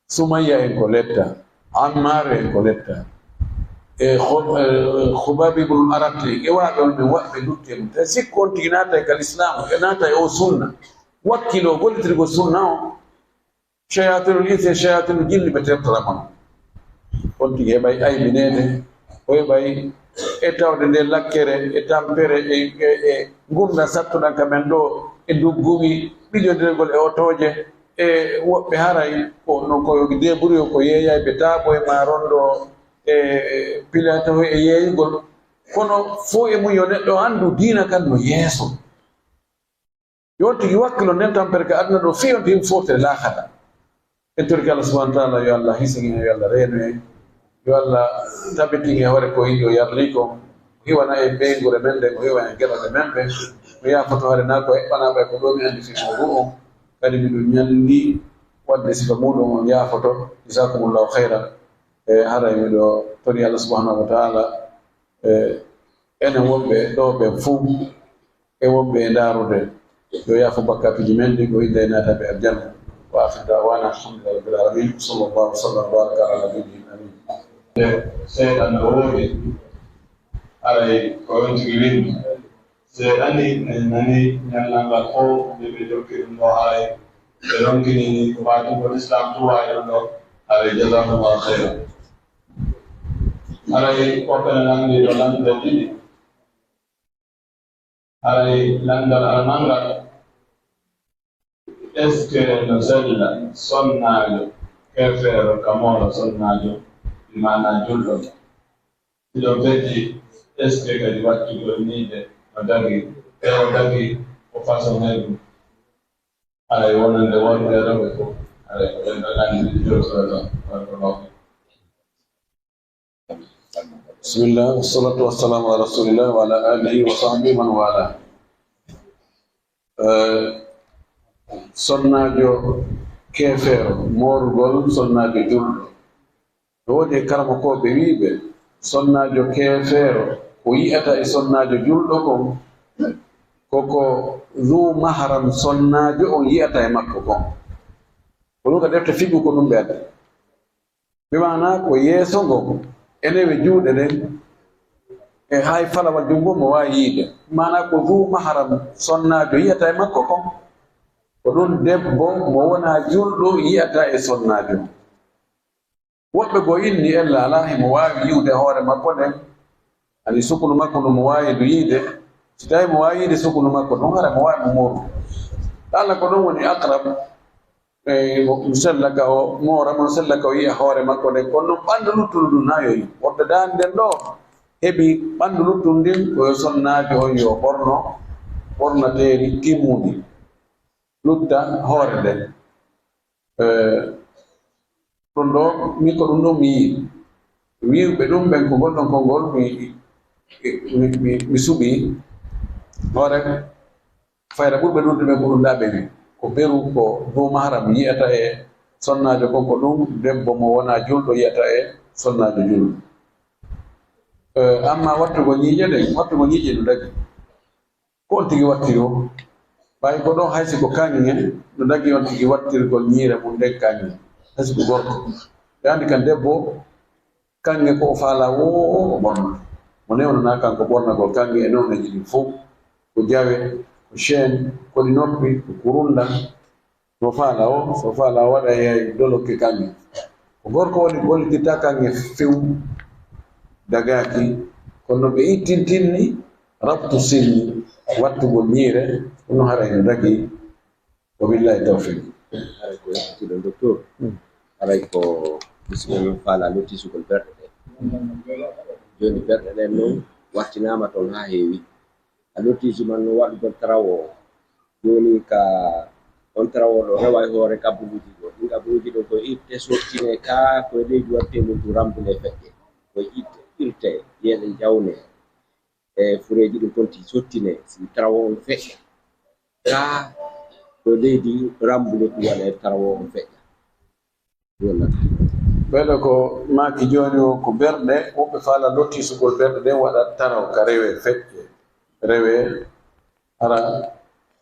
Sumayya en ko letta Ammar en ko letta e Khubab ibn Arat e waɓe on ɓe waɓɓe lutte ɗum ta sikko on tigi naata e kal islam e naata e o sunna wakkilo gollitirgo sunna o shayatinul insi e shayatinul jinni ɓe tertoramon on tigi heɓay aybinede o heɓay e tawde nde lakkere e tampere e gurda sattuɗan kamen ɗo e duggumi ɓijodirgol e otoje e woɓɓe haray ko non ko deburi o ko yeeyay ɓe taabo e maron ɗo e pilata e yeeygol kono fo e mum yo neɗɗo anndu diina kan no yeeso yon tigi wakkilo nden tampere ka aduna ɗo fi on tigi fotere laakata en torki Allah subahana taala yo Allah hisagin yo Allah reeno en yo Allah tabitin e hoore ko yiɗi o yarli ko hiwana e ɓeygure men nde ko hiwa e geɗoɗe men ɓe mi yafoto hoore na ko heɓɓanaɓe ko ɗo mi anndi fi mawdu o kadi miɗum ñalli wadde sifa muɗum on yafoto jasakumullahu hayra e haray miɗo tori Allah subahanahu wa taala enen wonɓe ɗo ɓe fuu e wonɓe e ndaarude yo yaafo bakkatuji men ɗi ko yidde e naataɓe aljanna wa akhir da'wana alhamdulillahi rabbil alamin sallallahu sallam wa baraka ala nabiyyina amin seeɗan no woodi aray ko on tigi windi seeɗani en nani ñallangal fof nde ɓe jokki ɗum ɗo haray ɓe ronkini fatugol islam tuwa e ɗum ɗo aray jasakumullahu hayra aray woɓɓene nanndi ɗo landde ɗiɗi aray landal almangal est ce que no sella sonnaajo kefeero kamoro sonnaajo mana julɗo ɗiɗo beddi est ce que kadi wattugol niide no dagi e o dagi o façon hayɗum aray wonande wonde rewɓe fof aray ko ɓen ɗo anndi jotoɗo ko lawɓe bismillah wassalatu wassalamu ala rasulillah wa ala alihi wa sahbihi man wala sonnajo kefeero morugol sonnajo julɗo no woodi karama ko ɓe wiiɓe sonnajo kefeero ko yi'ata e sonnajo julɗo kon koko zu maharam sonnajo on yi'ata e makko kon ko ɗum ka defte figu ko ɗum ɓe adda ɓe mana ko yeeso ngon enewe juuɗe ɗen e hay falawal jungo mo wawi yiide mana ko zu maharam sonnajo yi'ata e makko kon ko ɗum debbo mo wona julɗo yi'ata e sonnajo woɓɓe go inni ella ala himo wawi yiwde hoore makko nden ani sukunu makko no mo wawi ndu yiide so tawi mo wawi yiide sukunu makko ɗum hara mo wawi mo moru Allah ko ɗum woni aqrab mo sellaka o moramo sellaka o yiya hoore makko nden kono noon ɓanndu luttudu ɗum na yo yi woɓɓe dani nden ɗo heɓi ɓanndu luttudu ndin koyo sonnajo on yo ɓornateeri timmudi lutta hoore nden ɗum ɗo min ko ɗum ɗo mi yii wiwɓe ɗum ɓen ko gonɗon konngol mi suɓi hoore fayra ɓurɓe ɗumde ɓen ko ɗum ɗa ɓe wi ko beru ko dow maharam yiyata e sonnajo kon ko ɗum debbo mo wona julɗo yiyata e sonnajo julɗo amma wattugo ñiiƴe ɗen wattugo ñiiƴe ɗo dagi ko on tigi wattiri o ɓay ko ɗon haysi ko kaŋŋe no dagi on tigi wattirgol ñiire mum nden kaŋŋe haysi ko gorko ɓe anndi kan debbo kaŋŋe ko o faala wo o ɓorna mo newnana kanko ɓornagol kaŋŋe e noon e jiɗi fof ko jawe ko chaine ko ɗi noppi ko kurunda no faala o so faala o waɗa e dolokke kaŋŋe ko gorko woni gollitirta kaŋŋe few dagaki kono ɓe ittintinni rabtu sinni wattugol ñiire ɗum harayno ragi wabillahi tawfiq. Haray ko yettiɗo docteur haray ko bisimil faala lottisugol berɗe ɗe joni berɗe ɗen noon wartinama toon ha heewi a lottisi man no waɗugol trawo joni ka on trawo ɗo rewa e hoore gabbuji ɗo ɗi gabbuji ɗo koye itte sottine ka koye leydi watte mum du rambule feƴƴe koye itte irte yeɗe jawne e fureji ɗum tonti sottine si trawo on feƴƴa ka ko leydi rambule ɗum waɗa e trawo on feƴƴa wala ɓeɗo ko maki joni o ko berɗe woɓɓe faala lottisugol berɗe ɗen waɗa taraw ka rewe feƴƴe rewe ara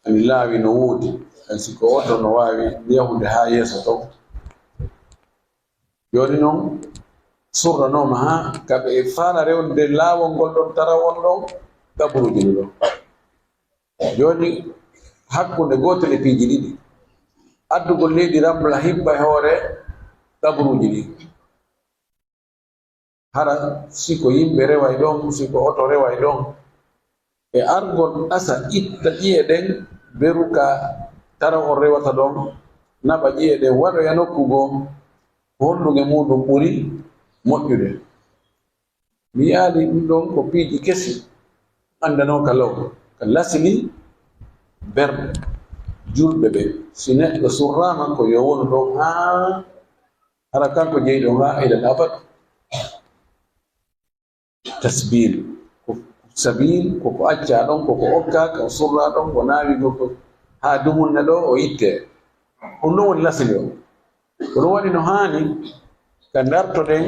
ani laawi no woodi hay siko oto no wawi yahude ha yeeso to joni noon surranoma ha kaɓe faala rewde laawol ngol ɗon tarawol ɗon gaɓruji ɗi ɗon joni hakkunde gotel e piiji ɗiɗi addugol leydi rambla hibba e hoore gaɓruji ɗi hara siko yimɓe reway ɗon siko oto reway ɗon e argol asa itta ƴiye ɗen beruka tara on rewata ɗon naɓa ƴiye ɗen waɗoya nokkugo honduge muɗum ɓuri moƴƴude mi yaali ɗum ɗon ko piiji kesi andanoka law ka lasli berɗe julɓe ɓe si neɗɗo surrama ko yo wonu ɗon ha hara kanko jeyi ɗon ha ilal abad tasbil ko sabil koko acca ɗon koko okka ko surra ɗon ko naawi koko ha dumunne ɗo o itte ɗum ɗon woni lasli o ko ɗum waɗi no haani ka dartoɗen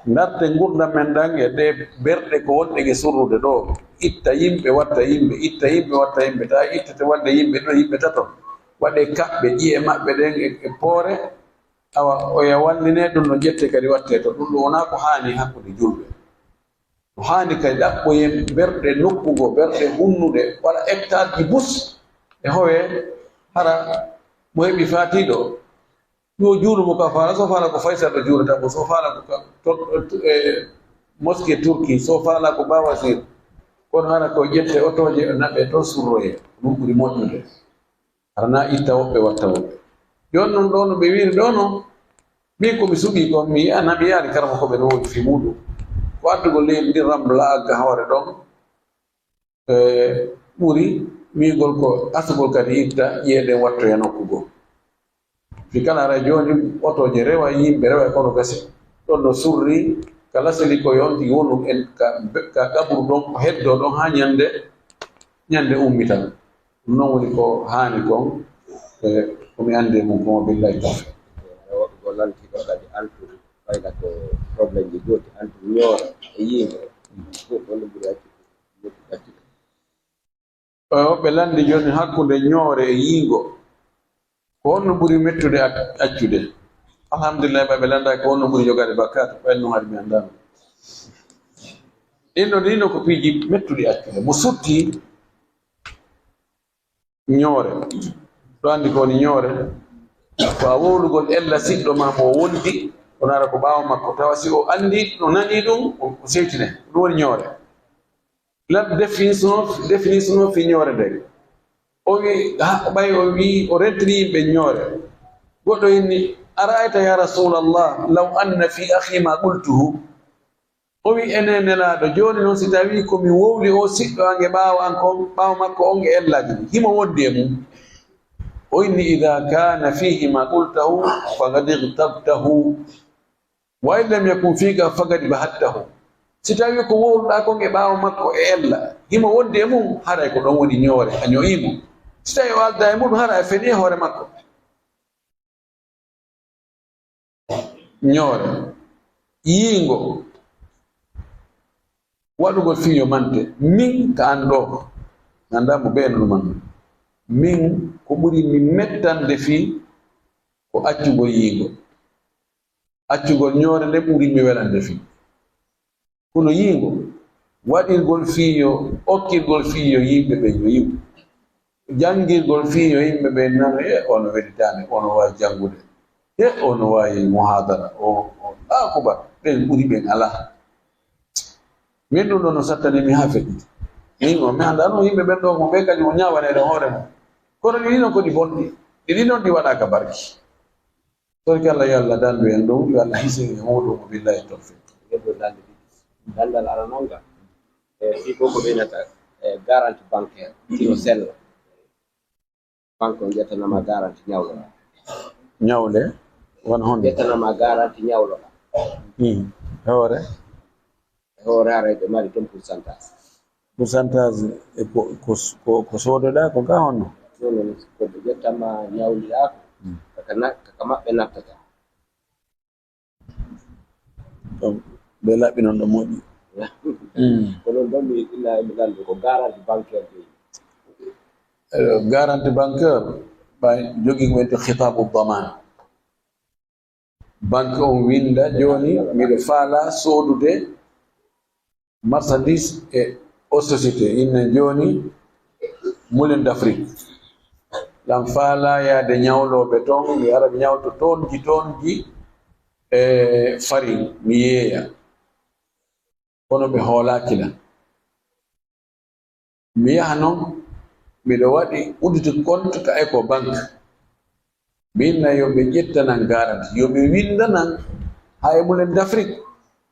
darten gurdam men ɗan e ɗe berɗe ko wonɗe ge surrude ɗo itta yimɓe watta yimɓe itta yimɓe watta yimɓe ta ittete wadde yimɓe ɗo yimɓe tato waɗe kaɓɓe ƴiye maɓɓe ɗen e poore awa oya walline ɗum no ƴette kadi watte to ɗum ɗo wona ko haani hakkude julɓe no haani kadi ɗaɓɓoyen berɗe nokkugo berɗe hunnude waɗa hectare ji bus e howe hara mo heɓi fatiɗo yo juurumo ka faala so faala ko faysal ɗo juurata ko so faala ko mosque turki so faala ko bawasir kono hara ko ƴette otoje naɓe to surroye ɗum ɓuri moƴƴude harana itta woɓɓe watta woɓɓe joni noon ɗo no ɓe wiiri ɗo noon min komi suɓi kon mi yiyana mi yaani karama koɓe no woodi fi muɗum ko addugol leydi ndi rambla agga hoore ɗon ɓuri wiigol ko asugol kadi itta ƴeeɗen wattoya nokkugo fi kala ara joni otoje rewa yimɓe rewa kono gasi ɗon no surri kala seli ko yonti wonu en ka gaɓru ɗon ko heddo ɗon ha ñande ummitan ɗum noon woni ko haani kon komi ande mum komo billahi tafi woɓɓe go lantiɗo kadi antude fayda ko probléme ji gooti antude ñoora e yiingo ɗon ɓuri accude woɓɓe landi joni hakkude ñoore e yiingo ko honno ɓuri mettude accude alhamdulillah ɓaɓe landaki ko honno ɓuri jogade bakkat ɓayno haade mi andano ɗinɗo ɗino ko piiji mettude accude mo sutti ñoore ɗo andi ko woni ñoore ko a wowlugol ella siɗɗo ma mo wondi kono ara ko ɓaawa makko tawa si o andi no nani ɗum o seytine ɗum woni ñoore la définition fi ñoore nde o wi ɓay o wi o rentiri yimɓe ñoore goɗɗo inni ara'ayta ya rasulallah law anna fi akhi ma qultuhu o wi ene nelaɗo joni noon si tawi komi wowli o siɗɗo ange ɓaawa an kon ɓaawa makko on ge ellaji ɗi himo wondi e mum o inni ida kana fihi ma qultahu faqad igtabtahu wa in lam yakun fika faqad bahattahu si tawi ko wowluɗa kon e ɓaawa makko e ella himo wondi e mum haray ko ɗon woni ñoore a ño'imo si tawi o alda e muɗum hara e feni e hoore makko ñoore yiingo waɗugol fiyo mante min ka an ɗo gandamo ɓeeno man min ko ɓuri mi mettande fii ko accugol yiingo accugol ñoore nde ɓuri mi welande fii kono yiingo waɗirgol fiyo okkirgol fiyo yimɓe ɓe yo yiw jangirgol fiyo yimɓe ɓe nano ono weɗitane ono wawi jangude ono wawi muhadara kuba ɓen ɓuri ɓen ala min ɗum ɗo no sattanimi ha feƴƴiti ni o me andano yimɓe ɓen ɗo mo ɓe kadi o ñawanede hoore mum kono ɗiɗino kodi bonɗi ɗiɗi noon ɗi waɗaka barki torki Allah yo Allah dandu en ɗum yo Allah hisini muɗum billahi tawfiq dandal ala nanga si ko ɓeynata garanti bancaire tino sella banque on ƴettanama garanti ñawloɗa ñawle won honde ƴettanama garanti ñawloɗa hoore hara ɓe mari ton pourcentage ko soodoɗa ko ga honno non ko ɓe ƴettama ñawliɗa kaka maɓɓe naftata ɓe laɓɓi noon ɗo moƴƴi ko noon ɗon mi illa mi landu ko garanti bancaire garanti bancaire ɓay jogii ko wiyete hitabu daman banque on winda joni miɗo faala soodude marchandise e o société inne joni Moulin d'Afrique ɗam faala yaade ñawloɓe toon mi ara mi ñawto tonji e farine mi yeeya kono ɓe hoolakila mi yaha noon miɗo waɗi uddite compte ka Eco banque mi inna yo ɓe ƴettanan garanti yo ɓe windanan ha e Moulin d'Afrique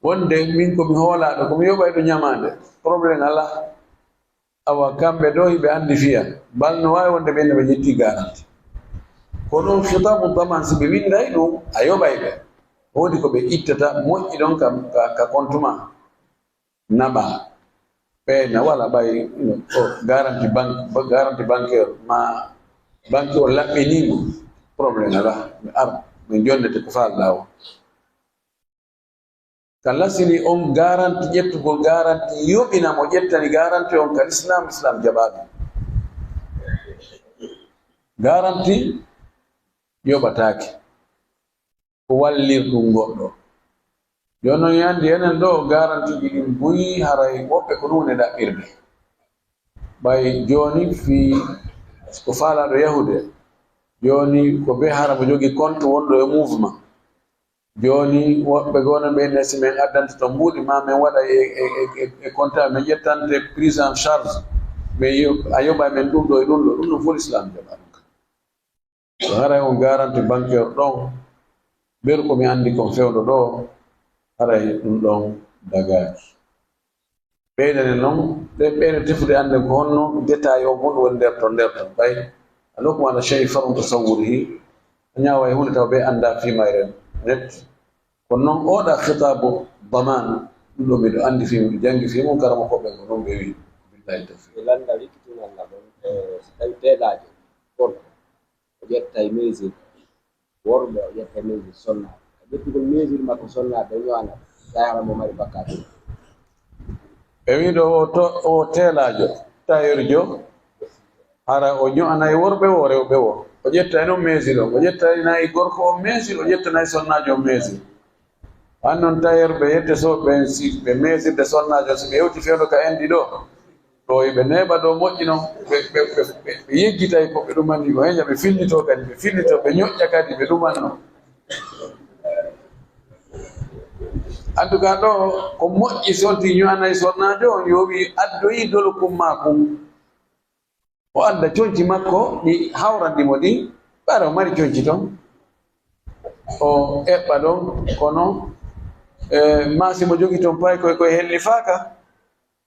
wonde min komi hoolaɗo komi yoɓayɗo ñamade probléme ala awa kamɓe ɗo hiɓe andi fiya balno wawi wonde ɓenne ɓe ƴetti garanti kono hitabu daman si ɓe winday ɗum a yoɓay ɓe wodi ko ɓe ittata moƴƴi ɗon ka compte ma naɓa ɓeyna wala ɓay garanti bancaire ma banque o laɓɓinimo probléme ala mi ar min jonnete ko falɗa o ka lasini on garanti ƴettugol garanti yoɓina mo ƴettani garanti on ka islam jaɓaɗum garanti yoɓatake ko wallirɗum goɗɗo joni noon yandi enen ɗo garanti ji ɗin buyi haray woɓɓe ko ɗum ne ɗaɓɓirde ɓay joni fi ko faalaɗo yahude joni ko be hara mo jogi compte wonɗo e mouvement joni woɓɓe gono ɓeyne si min addante to mbuuɗi ma min waɗa e compte min ƴettante prise en charge mais a yoɓa men ɗum ɗo e ɗum ɗo ɗum ɗo fof l'islam jaɓa ɗum so haray on garanti bancaire ɗon ɓeru komi andi kon fewɗo ɗo haray ɗum ɗon dagaki ɓeydene noon ɓeyde tefude ande ko honno détail o muɗum woni nder ton ɓay alokkum ala chey farum tasawwurihi ñawa e hunde taw ɓe anda fimayren net kono noon oɗa hitabu daman ɗum ɗo miɗo andi fi miɗo jangi fi mum karama koɓe ko noon ɓe wi billahi tawfiq landal ikkitinalla ɗon so tawi teelajo goɗɗo o ƴetta e mesure worɓe o ƴetta e mesure sonnaɓe ƴettugol mesure makko sonnaɓe ñowana taharamo mari bakkaji ɓe wiɗo o teelajo tailleur jo hara o ño'anayi worɓe wo rewɓe wo o ƴetta noon mesure o ƴettanayi gorko o mesure o ƴettanayi sonnajo o mesure han noon tailleur ɓe yette soɓe si ɓe mesure de sonnajo so ɓe yewti fewno ka endi ɗo ɗo ɓe neeɓa ɗo moƴƴi noon ɓe yeggitayi ko ɓe ɗumandi ko heña ɓe fillito kadi ɓe fillito ɓe ñoƴƴa kadi ɓe ɗumanno en tout cas ɗo ko moƴƴi sonti ño'anayi sonnajo on yo wi addoyi dolo kumma kum o adda coñci makko ɗi hawrandimo ɗi ɓara o mari coñci toon o eɓɓa ɗon kono masimo jogi toon pay koye helli faaka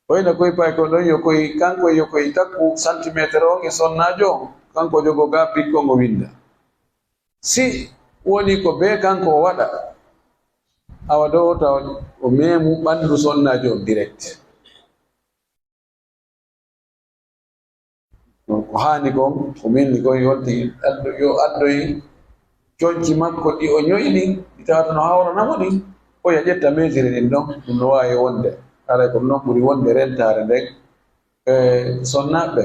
oyna koye pay ko ɗon yo koye kanko yo koye takku centimétre on e sonnajo on kanko jogo ga pikkon o winda si woni ko be kanko o waɗa awa ɗo taw o memu ɓandu sonnajo on direct ko hani kon ko minni kon yolti yo addoyi coñci makko ɗi o ñoyɗi ɗi tawata no hawranamo ɗi o ya ƴetta mesure ɗin ɗon ɗum no wawi wonde haray ko noon ɓuri wonde rentare nden sonnaɓe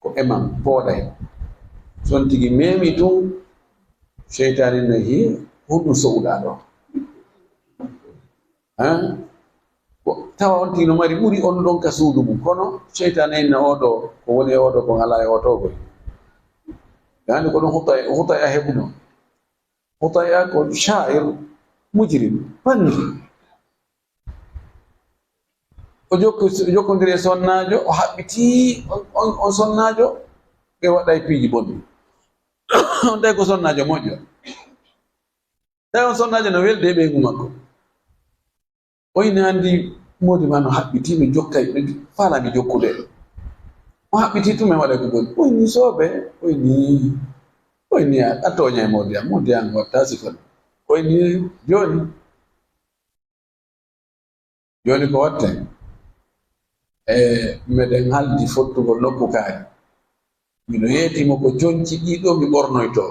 ko eman pooɗay son tigi memi tun cheytani ne hi huɗum sohluɗa ɗo ko tawa on tigi no mari ɓuri on ɗon ka suudu mum kono cheytane inna oɗo ko woni e oɗo kon ala e otogoy yani ko ɗum hutay a heɓuno hutay a ko sha'ir mujrim bandi o jokkondiri e sonnajo o haɓɓiti on sonnajo ɓe waɗay piiji bonɗi on tawi ko sonnajo moƴƴo tawi on sonnajo no welde e ɓeygu makko o yini anndi modi ma no haɓɓiti mi jokkay faalami jokkude o haɓɓiti tumen waɗay ko bonɗi oyni sooɓe oyni a toña e modi an watta sifon oyni joni ko watte meɗen haldi fottugol nokku kaari miɗo yeetimo ko coñci ɗiɗo mi ɓornoyto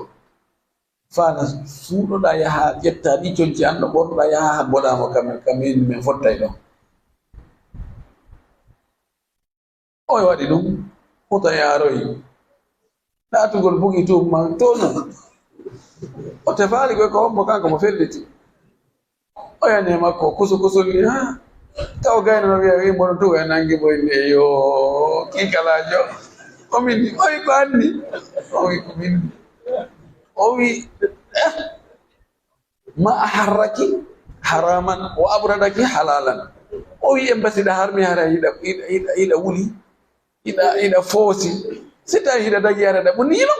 faala suuɗoɗa yaha ƴetta ɗi coñci an ɗo ɓornoɗa yaha goɗamo kamen min fottay ɗon oye waɗi ɗum hoto yaaroyi ɗaatugol bugi tum ma tono o tefaali koy ko hombo kanko mo felliti o yani e makko kusol ni ha taw gayno no wiya wimbono tuga e nangi boyne yo kikalajo omin oyi ko anni o wi ma aharraki haraman o abradaki halalan o wi en basiɗa harmi hara hiɗa wuli hiɗa foosi si tawi hiɗa dagi hara ɗa ɓunniino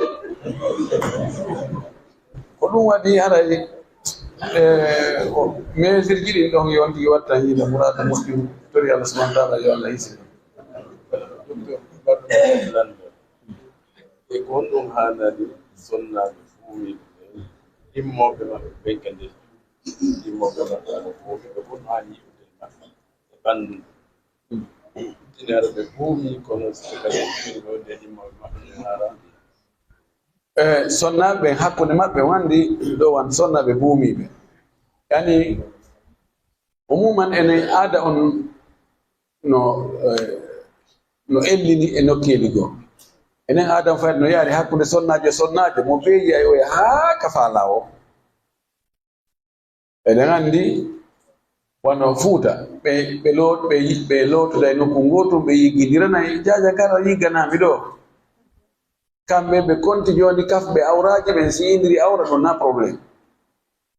ko ɗum waɗi haray mesirji ɗin ɗon yon tigi watta hiɗa murada moƴƴum tori Allah subhanahu wa taala yo Allah hisi e ko honɗum haanani sonnaɓe fuumi immoɓe maɓɓe ɓeygande immoɓe maɓɓe no fuumi ɓe fof haani yiwde maɓɓe e ɓanndu dinere ɓe fuumi kono so kadi firgo nde immoɓe maɓɓe ɓe haarani sonnaɓe hakkunde maɓɓe wandi ɗo wan sonnaɓe buumiɓe yani umuman enen aada on no ellini e nokkeli goo enen adam fayde no yaari hakkunde sonnajo mo beeyi ay oya haa ka faalawo eɗen anndi wano fuuta ɓe lootuda e nokku gootum ɓe yiggidiranay jaaja kara yigganami ɗo kamɓe ɓe konti jooni kafɓe awraaji ɓen si indiri awra ɗon na probléme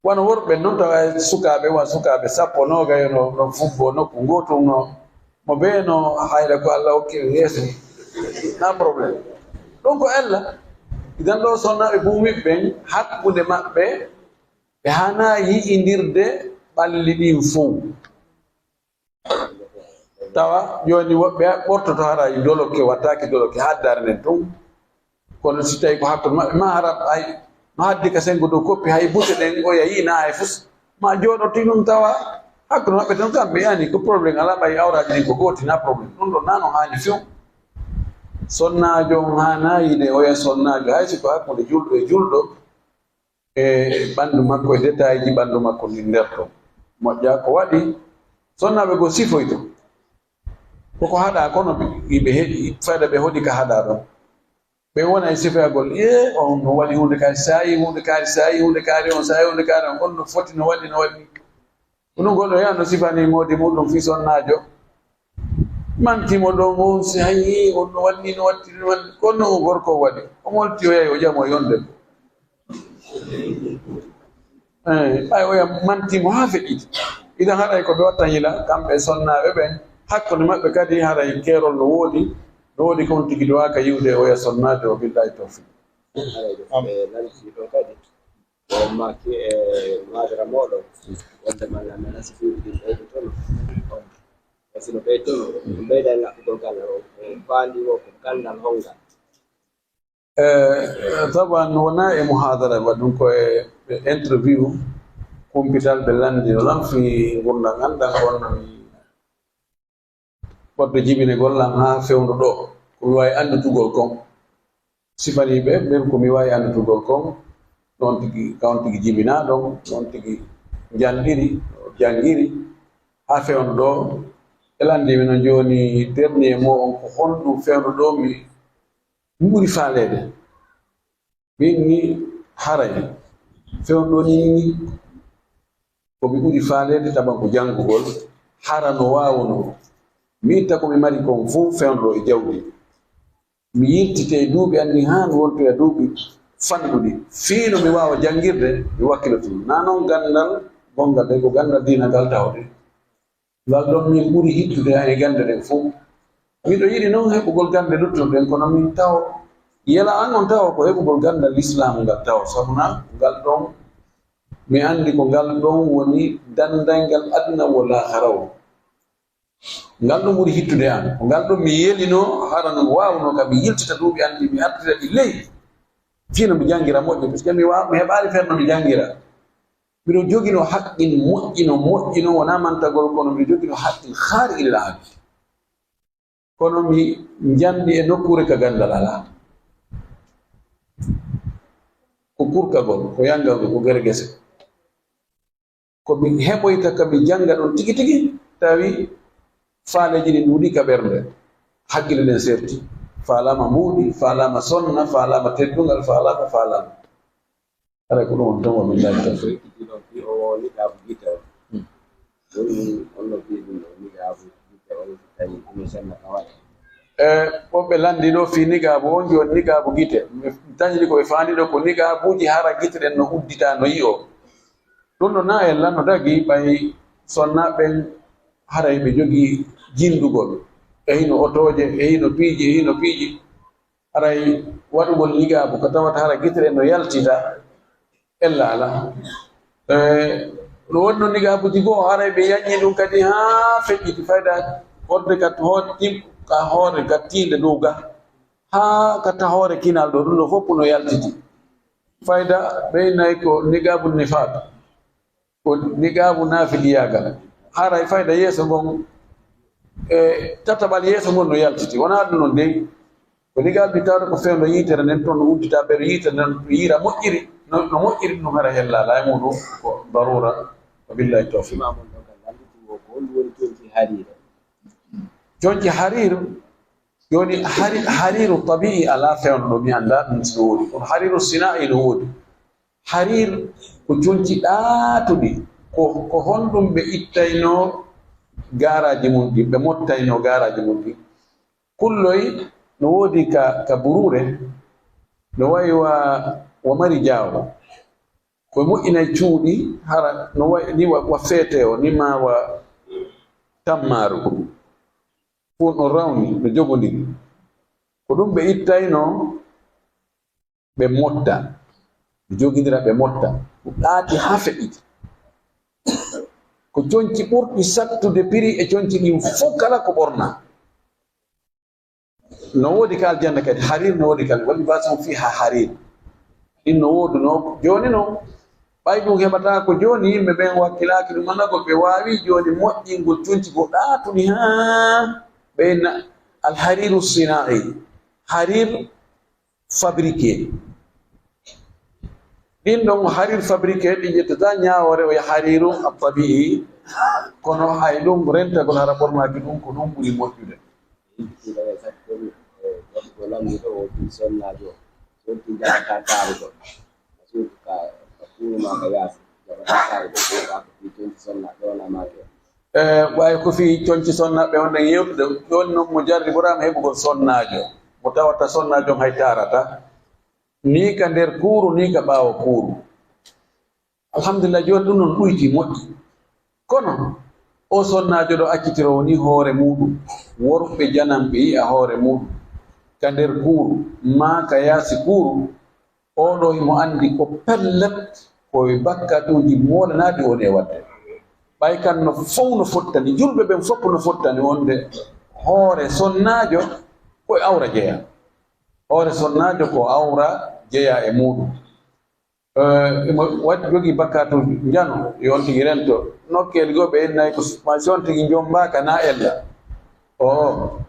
wano worɓe noon tawa sukaaɓe sappo noogayo no fubbo nokku gootum mo bee no hayra ko Allah hokkiri yeeso na probléme ɗum ko ella idan ɗo sonnaɓe buumiɓe ɓen hakkunde maɓɓe ɓe hana yi'indirde ɓalli ɗin fof tawa joni woɓɓe ɓortoto hara dolokke wattaki dolokke haddare nden tun kono si tawi ko hakkude maɓɓe ma hara ay no haddi ka sengo dow koppi hay bute ɗen o yayina hay fus ma jooɗoti ɗum tawa hakkude maɓɓe tan kamɓe yani ko probléme ala ɓayi awraji ɗin ko gootina probléme ɗum ɗo nano haani few sonnajo hana yide oya sonnajo hay siko hakkude julɗo e julɗo e ɓanndu makko e détail ji ɓanndu makko ndi nder to moƴƴa ko waɗi sonnaɓe go sifoyto koko haɗa kono yiɓe heɗi fayda ɓe hoɗi ka haɗa ɗon ɓe wona e sifoyagol on no waɗi hunde kaari sayi hunde kaari on sayi hunde kaari on kono no foti no waɗi ɗum goɗɗo yaha no sifani modi muɗum fi sonnajo mantimo ɗo mo si hayi on no wanni no wattiri no wanni kono gorko waɗi o molti o yahi o ƴamo yonde ɓay oya mantimo haa feƴƴiti idan haɗay ko ɓe watta hila kamɓe sonnaɓe ɓen hakkude maɓɓe kadi haray keerol no woodi kon tigi ɗo waka yiwde oya sonnajo o billahi tawfiq ɓe lanti ɗo kadi o maki e madara moɗon wonde malla mena si fiwɗin ɓeyde toon sino ɓeydono ɓeyda e laɓɓugol gandal o faandi o ko gandal hongal taban wona e muhadara waɗum ko e interview kumpital ɓe landi o lanfi gurdal ganndal on wadde jibine gollam haa fewndu ɗo ko mi wawi andutugol kon sifaniɓe ɓen ko mi wawi andutugol kon ɗon tigi kawon tigi jibinaɗon ɗon tigi jangiri haa fewndu ɗo elandimi no joni dernier mo on ko honɗum fewndu ɗo mi ɓuri faalede min ni haray fewndu ɗo ni komi ɓuri faalede taban ko janngugol hara no wawno min ta komi mari kon fof fewndu ɗo e jawdi mi yirtite e duuɓi anndi haan wontoya duuɓi fanɗuɗi fiino mi wawa janngirde mi wakkilo tun na noon gandal gongal de ko gandal dinagal tawde ngal ɗon min ɓuri hittude e gande ɗen fof miɗo yiɗi noon heɓugol gande luttuɗen kono min taw yela an on tawa ko heɓugol gandal l'islam ngal tawa sabuna ngal ɗon mi andi ko ngal ɗon woni dandalngal aduna wala haraw ngal ɗum ɓuri hittude an ko ngal ɗon mi yelino hara no wawno kam mi yiltita duuɓi andi mi artira ɗi ley fino mi jangira moƴƴo par ce que mi heɓali ferno mi jangira miɗo jogino haqqin moƴƴino wona mantagol kono miɗo jogino haqqin haari ilal haqqi kono mi jandi e nokkure ka gandal ala ko kurkagol ko yangalgol ko gere gese ko mi heɓoyta ka mi janga ɗon tigi tigi tawi faaleji ɗi ɗuuɗi ka ɓernde hakkille ɗen serti faalama muuɗi faalama sonna faalama teddungal faalama ara ko ɗum on tan womin dañta ɓoɓɓe landi ɗo fi nigabu on joni nigabu gite dañiɗi koɓe faandi ɗo ko nigabuji hara gite ɗen no uddita no yi o ɗum ɗo na en lanno dagi ɓay sonnaɓen haray ɓe jogii jindugol e hino otoje e hino piiji haray waɗugol nigabu ko tawata hara gite ɗen no yaltita ella ala no wonno nigabuji goo haray ɓe yaññi ɗum kadi ha feƴƴiti fayda horde ka hoore gattinde dow ga ha katta hoore kinal ɗo ɗum ɗo fof no yaltiti fayda ɓeynayi ko nigabu nifaq ko nigabu nafiliyagal haray fayda yeeso ngon tataɓal yeeso ngon no yaltiti wona ɗum non dey ko nigal ɗi tawde ko fewno yitere nden toon no uddita ɓeɗo yitere nden yiira moƴƴiri no moƴƴiri ɗum hara hellala e muɗum ko darura wabillahi tawfiq jonki harir joni hariru tabi'i ala fewno ɗo mi anda ɗum no woodi kono hariru sina'i no woodi harir ko jonki ɗaatuɗi ko honɗum ɓe ittayno garaji mum ɗi ɓe mottayno garaji mum ɗi kulloy no woodi ka burure no wayi wa mari jaawo ko moƴƴinay cuuɗi hara no wayi ni wa feete o ni ma wa tammaru fu no rawni no jogodiri ko ɗum ɓe ittayno ɓe motta ɓe jogidira ɓe motta ko ɗaati ha feƴƴiti ko conci ɓurɗi sattude piri e conci ɗin fof kala ko ɓorna no woodi ka aljanna kadi harir no woodi kadi walli basum fi ha harir ɗin no woodi no joni noon ɓay ɗum heɓata ko joni yimɓe ɓen wakkilaki ɗum anagol ɓe wawi joni moƴƴingol conci ko ɗaatuni ha ɓeyna alhariru sinai harir fabriqué ɗin ɗon harir fabriqué ɗi ƴettata ñawore o hariru atabii kono hay ɗum rentagol hara ɓornaki ɗum ko ɗum ɓuri moƴƴude ɓay ko fi conci sonnaɓe on ɗen yewtude joni noon mo jarri ɓurama heɓugol sonnajo mo tawata sonnajo hay tarata ni ka nder kuuru ni ka ɓaawo kuuru alhamdulillah joni ɗum noon ɗuyti moƴƴi kono o sonnajo ɗo accitirowo ni hoore muɗum worɓe jananɓe yi'a hoore muɗum ka nder kuuru ma ka yaasi kuuru oɗo mo andi ko pellet koye bakkatuji molanaɗi woni e wadde ɓay kan no fof no fottani julɓe ɓen fof no fottani wonde hoore sonnajo koye awra jeeya hoore sonnajo ko awra jeeya e muɗum waɗi jogii bakkatuji njano yon tigi rento nokkel go ɓe ennayi ko sion tigi jombaka na ella o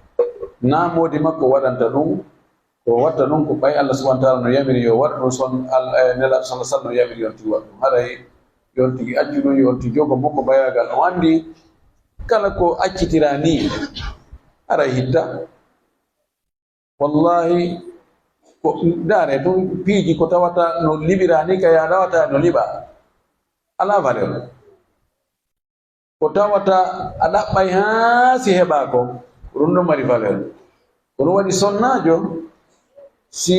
na modi makko waɗanta ɗum ko watta ɗum ko ɓay Allah subhanahu wa ta'ala no yamiri yo waɗa ɗum son nelaɗo sallah sallam no yamiri yon tigi waɗa ɗum haray yon tigi accu ɗum yon tigi jogo makko bayagal o andi kala ko accitira ni aray hitta wallahi ko daare ɗum piiji ko tawata no liɓira ni ka ya ɗawata no liɓa ala valeur ko tawata a ɗaɓɓay ha si heɓa ko ɗum ɗo mari valeur ko ɗum waɗi sonnajo si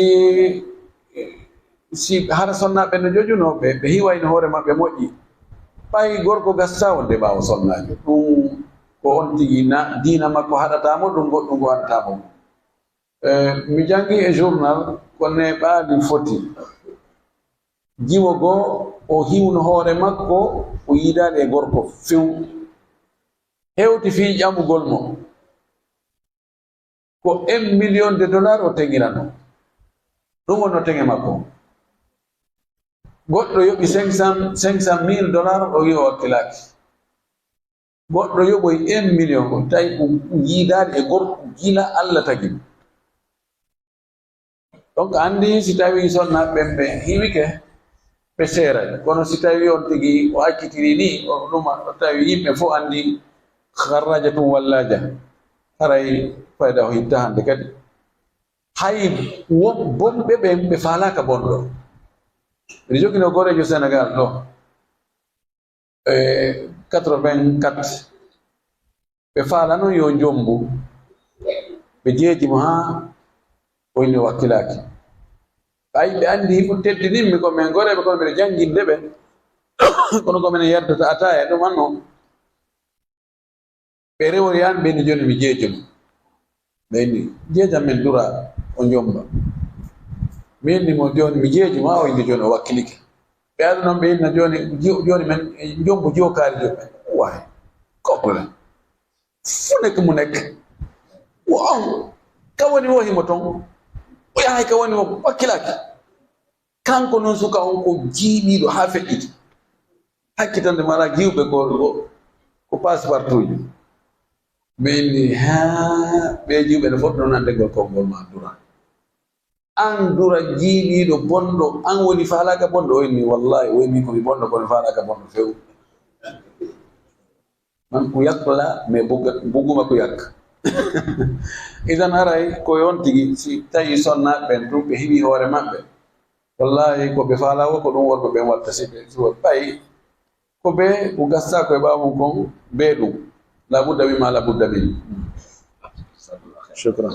hara sonnaɓe no jojunoɓe ɓe hiwayno hoore maɓɓe moƴƴi ɓay gorko gasta wonde ɓaawo sonnajo ɗum ko on tigi na diina makko haɗatamo ɗum goɗɗum ko haɗatamo mi jangi e journal konne ɓaali foti jiwo goo o hiwno hoore makko o yiidaade e gorko few hewti fii ƴamugol mo ko $1 million o teŋirano ɗum wonno teŋe makko goɗɗo yoɓi $500,000 o wi o wakkilaaki goɗɗo yoɓoy 1 million ko tawi yiidaade e gorko gila Allah tagi donc andi si tawi sonna ɓemɓe hiwike ɓe seeray kono si tawi on tigi o accitiri ni o ɗuma o tawi yimɓe fof andi harraja tum wallaja haray fayda o hitta hande kadi hay bonɓe ɓe ɓe faalaka bonɗo mbiɗa jogino gorejo Sénégal ɗo 84 ɓe faalano yo jombu ɓe jeeji mo ha o inni wakkilaki ay ɓe andi ko teddinimmi ko men goreɓe kono mbiɗa janginde ɓe kono komin yerdata ata e ɗum anno ɓe rewori an ɓe ni joni mi jeejo mo ɓe inni jeejam men dura o jomba mi inni mo joni mi jeejo ma o indi joni o wakkilike ɓe aɗa noon ɓe inna joni men jombo jokaari joɓe waay koɓle fu nekk mu nekk wow kawoni wo himo ton o yahay kawoni o wakkilaki kanko noon suka on ko jiiɓiɗo ha feƴƴiti hakkitande mara jiwɓe ko passeport uji ɓe inni ha ɓe jiwɓe ne fof ɗon andegol konngol ma dura an dura jiiɓiɗo bonɗo an woni faalaka bonɗo o inni wallahi woni komi bonɗo komi faalaka bonɗo few man ko yakla mais bugguma ko yak idan haray ko yon tigi si tawi sonnaɓe ɓen ɗum ɓe heeɓi hoore maɓɓe wallahi ko ɓe faalawo ko ɗum wonko ɓen watta si ɓe suwa ɓayi ko ɓe ko gasta koye ɓawmum kon ɓe ɗum labudda mima labudda min shukran